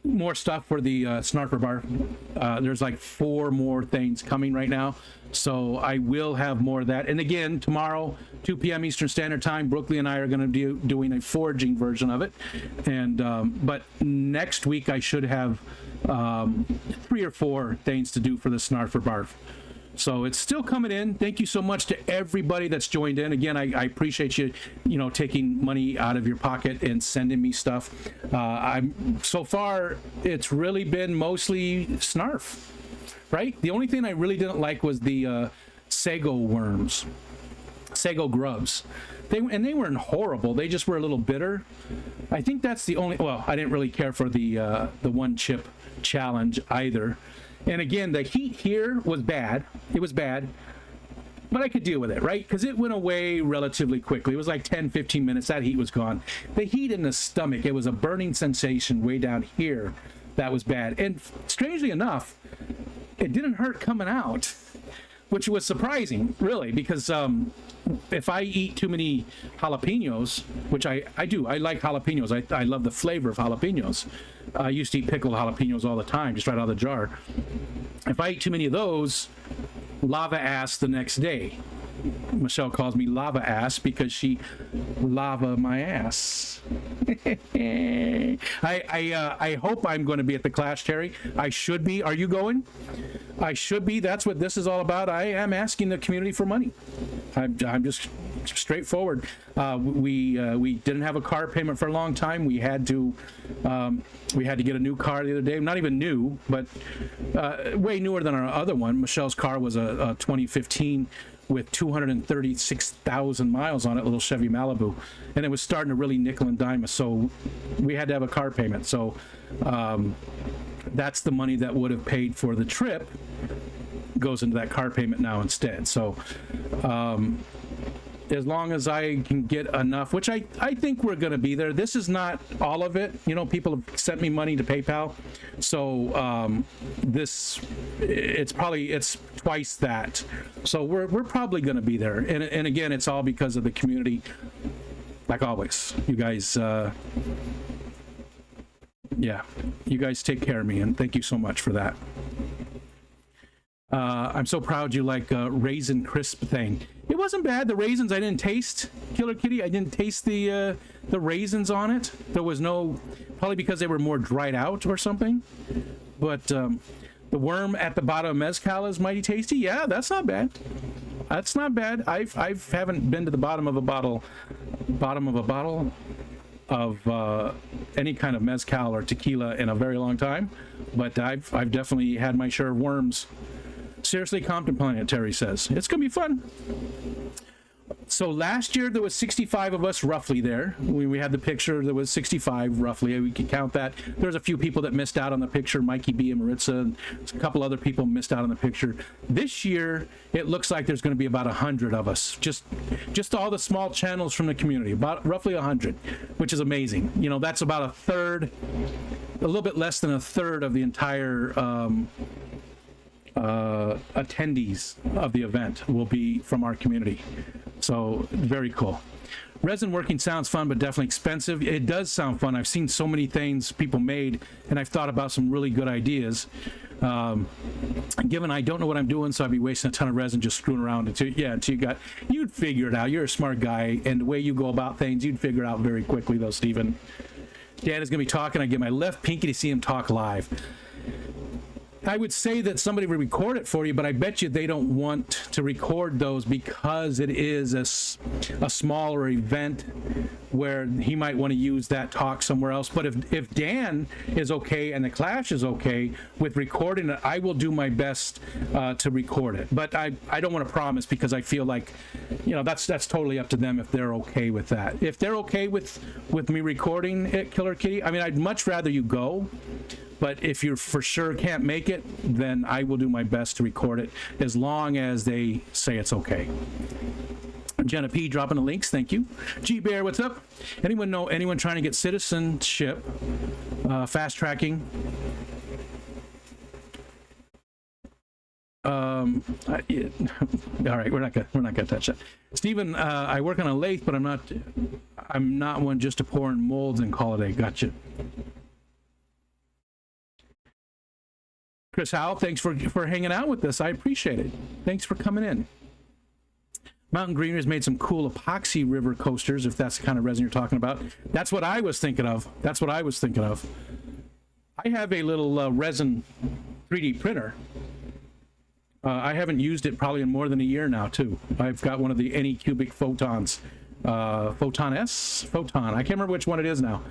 more stuff for the Snarfer bar. There's like 4 more things coming right now, so I will have more of that. And again, tomorrow 2 p.m. Eastern Standard Time, Brooklyn and I are going to be doing a foraging version of it. And but next week I should have 3 or 4 things to do for the Snarfer barf. So it's still coming in. Thank you so much to everybody that's joined in. Again, I appreciate you, taking money out of your pocket and sending me stuff. So far, it's really been mostly Snarf, right? The only thing I really didn't like was the sago worms, sago grubs. They weren't horrible. They just were a little bitter. I think that's the only. Well, I didn't really care for the 1 chip challenge either. And again, the heat here was bad. It was bad, but I could deal with it, right? Because it went away relatively quickly. It was like 10, 15 minutes. That heat was gone. The heat in the stomach, it was a burning sensation way down here. That was bad. And strangely enough, it didn't hurt coming out, which was surprising, really, because if I eat too many jalapenos, which I do, I like jalapenos. I love the flavor of jalapenos. I used to eat pickled jalapenos all the time, just right out of the jar. If I eat too many of those, lava ass the next day. Michelle calls me lava ass because she lava my ass. I hope I'm going to be at the Clash, Terry. I should be. Are you going? I should be. That's what this is all about. I am asking the community for money. I'm just straightforward. We didn't have a car payment for a long time. We had to get a new car the other day. Not even new, but way newer than our other one. Michelle's car was a 2015 with 236,000 miles on it, little Chevy Malibu, and it was starting to really nickel and dime us. So we had to have a car payment. So that's the money that would have paid for the trip goes into that car payment now instead. So as long as I can get enough, which I think we're going to be there. This is not all of it. People have sent me money to PayPal. So it's twice that. So we're probably going to be there. And again, it's all because of the community. Like always, you guys, you guys take care of me, and thank you so much for that. I'm so proud you like raisin crisp thing. It wasn't bad. The raisins I didn't taste. Killer Kitty, I didn't taste the raisins on it. There was no, probably because they were more dried out or something. But the worm at the bottom of mezcal is mighty tasty. Yeah, that's not bad. That's not bad. I haven't been to the bottom of a bottle of any kind of mezcal or tequila in a very long time, but I've definitely had my share of worms. Seriously contemplating it, Terry says. It's gonna be fun. So last year there was 65 of us roughly there. We had the picture, there was 65 roughly. We could count that. There's a few people that missed out on the picture, Mikey B and Maritza, and a couple other people missed out on the picture. This year it looks like there's going to be about 100 of us. Just all the small channels from the community, about roughly 100, which is amazing. That's about a third, a little bit less than a third of the entire attendees of the event will be from our community. So very cool. Resin working sounds fun, but definitely expensive. It does sound fun. I've seen so many things people made, and I've thought about some really good ideas. Given I don't know what I'm doing, so I'd be wasting a ton of resin just screwing around until you'd figure it out. You're a smart guy, and the way you go about things, you'd figure it out very quickly though, Stephen. Dan is gonna be talking. I get my left pinky to see him talk live. I would say that somebody would record it for you, but I bet you they don't want to record those because it is a smaller event where he might want to use that talk somewhere else. But if Dan is okay and the Clash is okay with recording it, I will do my best to record it. But I don't want to promise, because I feel like, you know, that's totally up to them if they're okay with that. If they're okay with me recording it, Killer Kitty, I mean, I'd much rather you go. But if you for sure can't make it, then I will do my best to record it, as long as they say it's okay. Jenna P dropping the links, thank you. G Bear, what's up? Anyone know anyone trying to get citizenship, fast tracking? All right, we're not gonna touch that. Stephen, I work on a lathe, but I'm not one just to pour in molds and call it a. Gotcha. Chris Howell, thanks for hanging out with us. I appreciate it. Thanks for coming in. Mountain Greener's made some cool epoxy river coasters, if that's the kind of resin you're talking about. That's what I was thinking of. I have a little resin 3D printer. I haven't used it probably in more than a year now, too. I've got one of the Anycubic Photons. Photon. I can't remember which one it is now.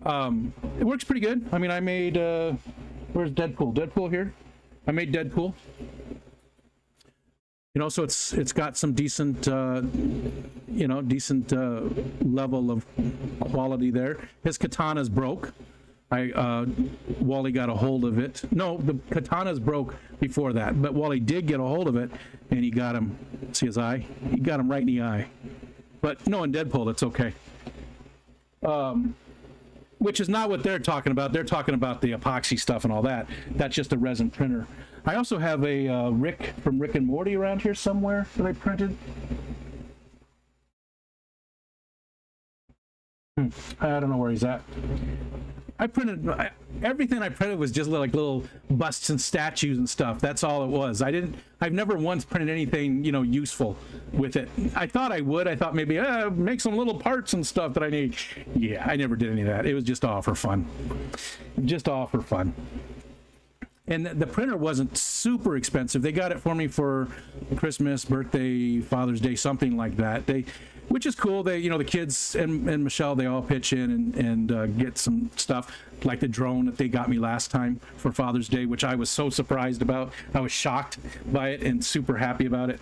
It works pretty good. I mean, I made... where's Deadpool? Deadpool here? I made Deadpool. You know, so it's got some decent, level of quality there. His katana's broke. Wally got a hold of it. No, the katana's broke before that, but Wally did get a hold of it, and he got him. See his eye? He got him right in the eye. But no, in Deadpool, it's okay. Which is not what they're talking about. They're talking about the epoxy stuff and all that. That's just a resin printer. I also have a Rick from Rick and Morty around here somewhere that I printed. I don't know where he's at. I printed everything I printed was just like little busts and statues and stuff. That's all it was. I've never once printed anything, you know, useful with it. I thought I would. I thought maybe make some little parts and stuff that I need. Yeah, I never did any of that. It was just all for fun. Just all for fun. And the printer wasn't super expensive. They got it for me for Christmas, birthday, Father's Day, something like that. Which is cool. They, you know, the kids and Michelle, they all pitch in and get some stuff, like the drone that they got me last time for Father's Day, which I was so surprised about. I was shocked by it and super happy about it.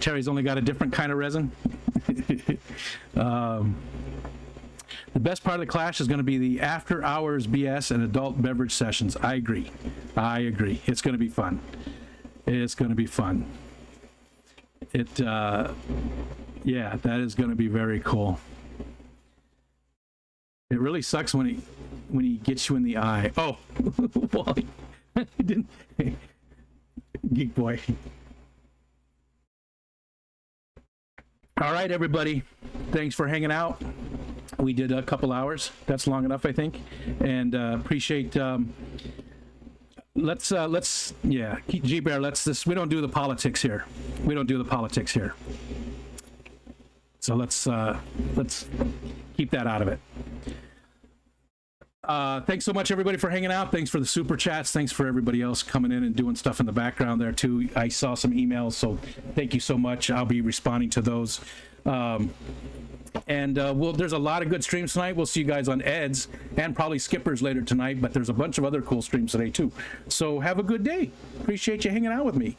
Terry's only got a different kind of resin. The best part of the Clash is going to be the after hours BS and adult beverage sessions. I agree. It's going to be fun. It's going to be fun. Yeah, that is going to be very cool. It really sucks when he gets you in the eye. Oh, Wally. Didn't. Geek boy. All right, everybody. Thanks for hanging out. We did a couple hours. That's long enough, I think. And appreciate. Let's G Bear. We don't do the politics here. So let's keep that out of it. Thanks so much, everybody, for hanging out. Thanks for the super chats. Thanks for everybody else coming in and doing stuff in the background there too. I saw some emails, so thank you so much. I'll be responding to those. There's a lot of good streams tonight. We'll see you guys on Ed's and probably Skipper's later tonight, but there's a bunch of other cool streams today too. So have a good day. Appreciate you hanging out with me.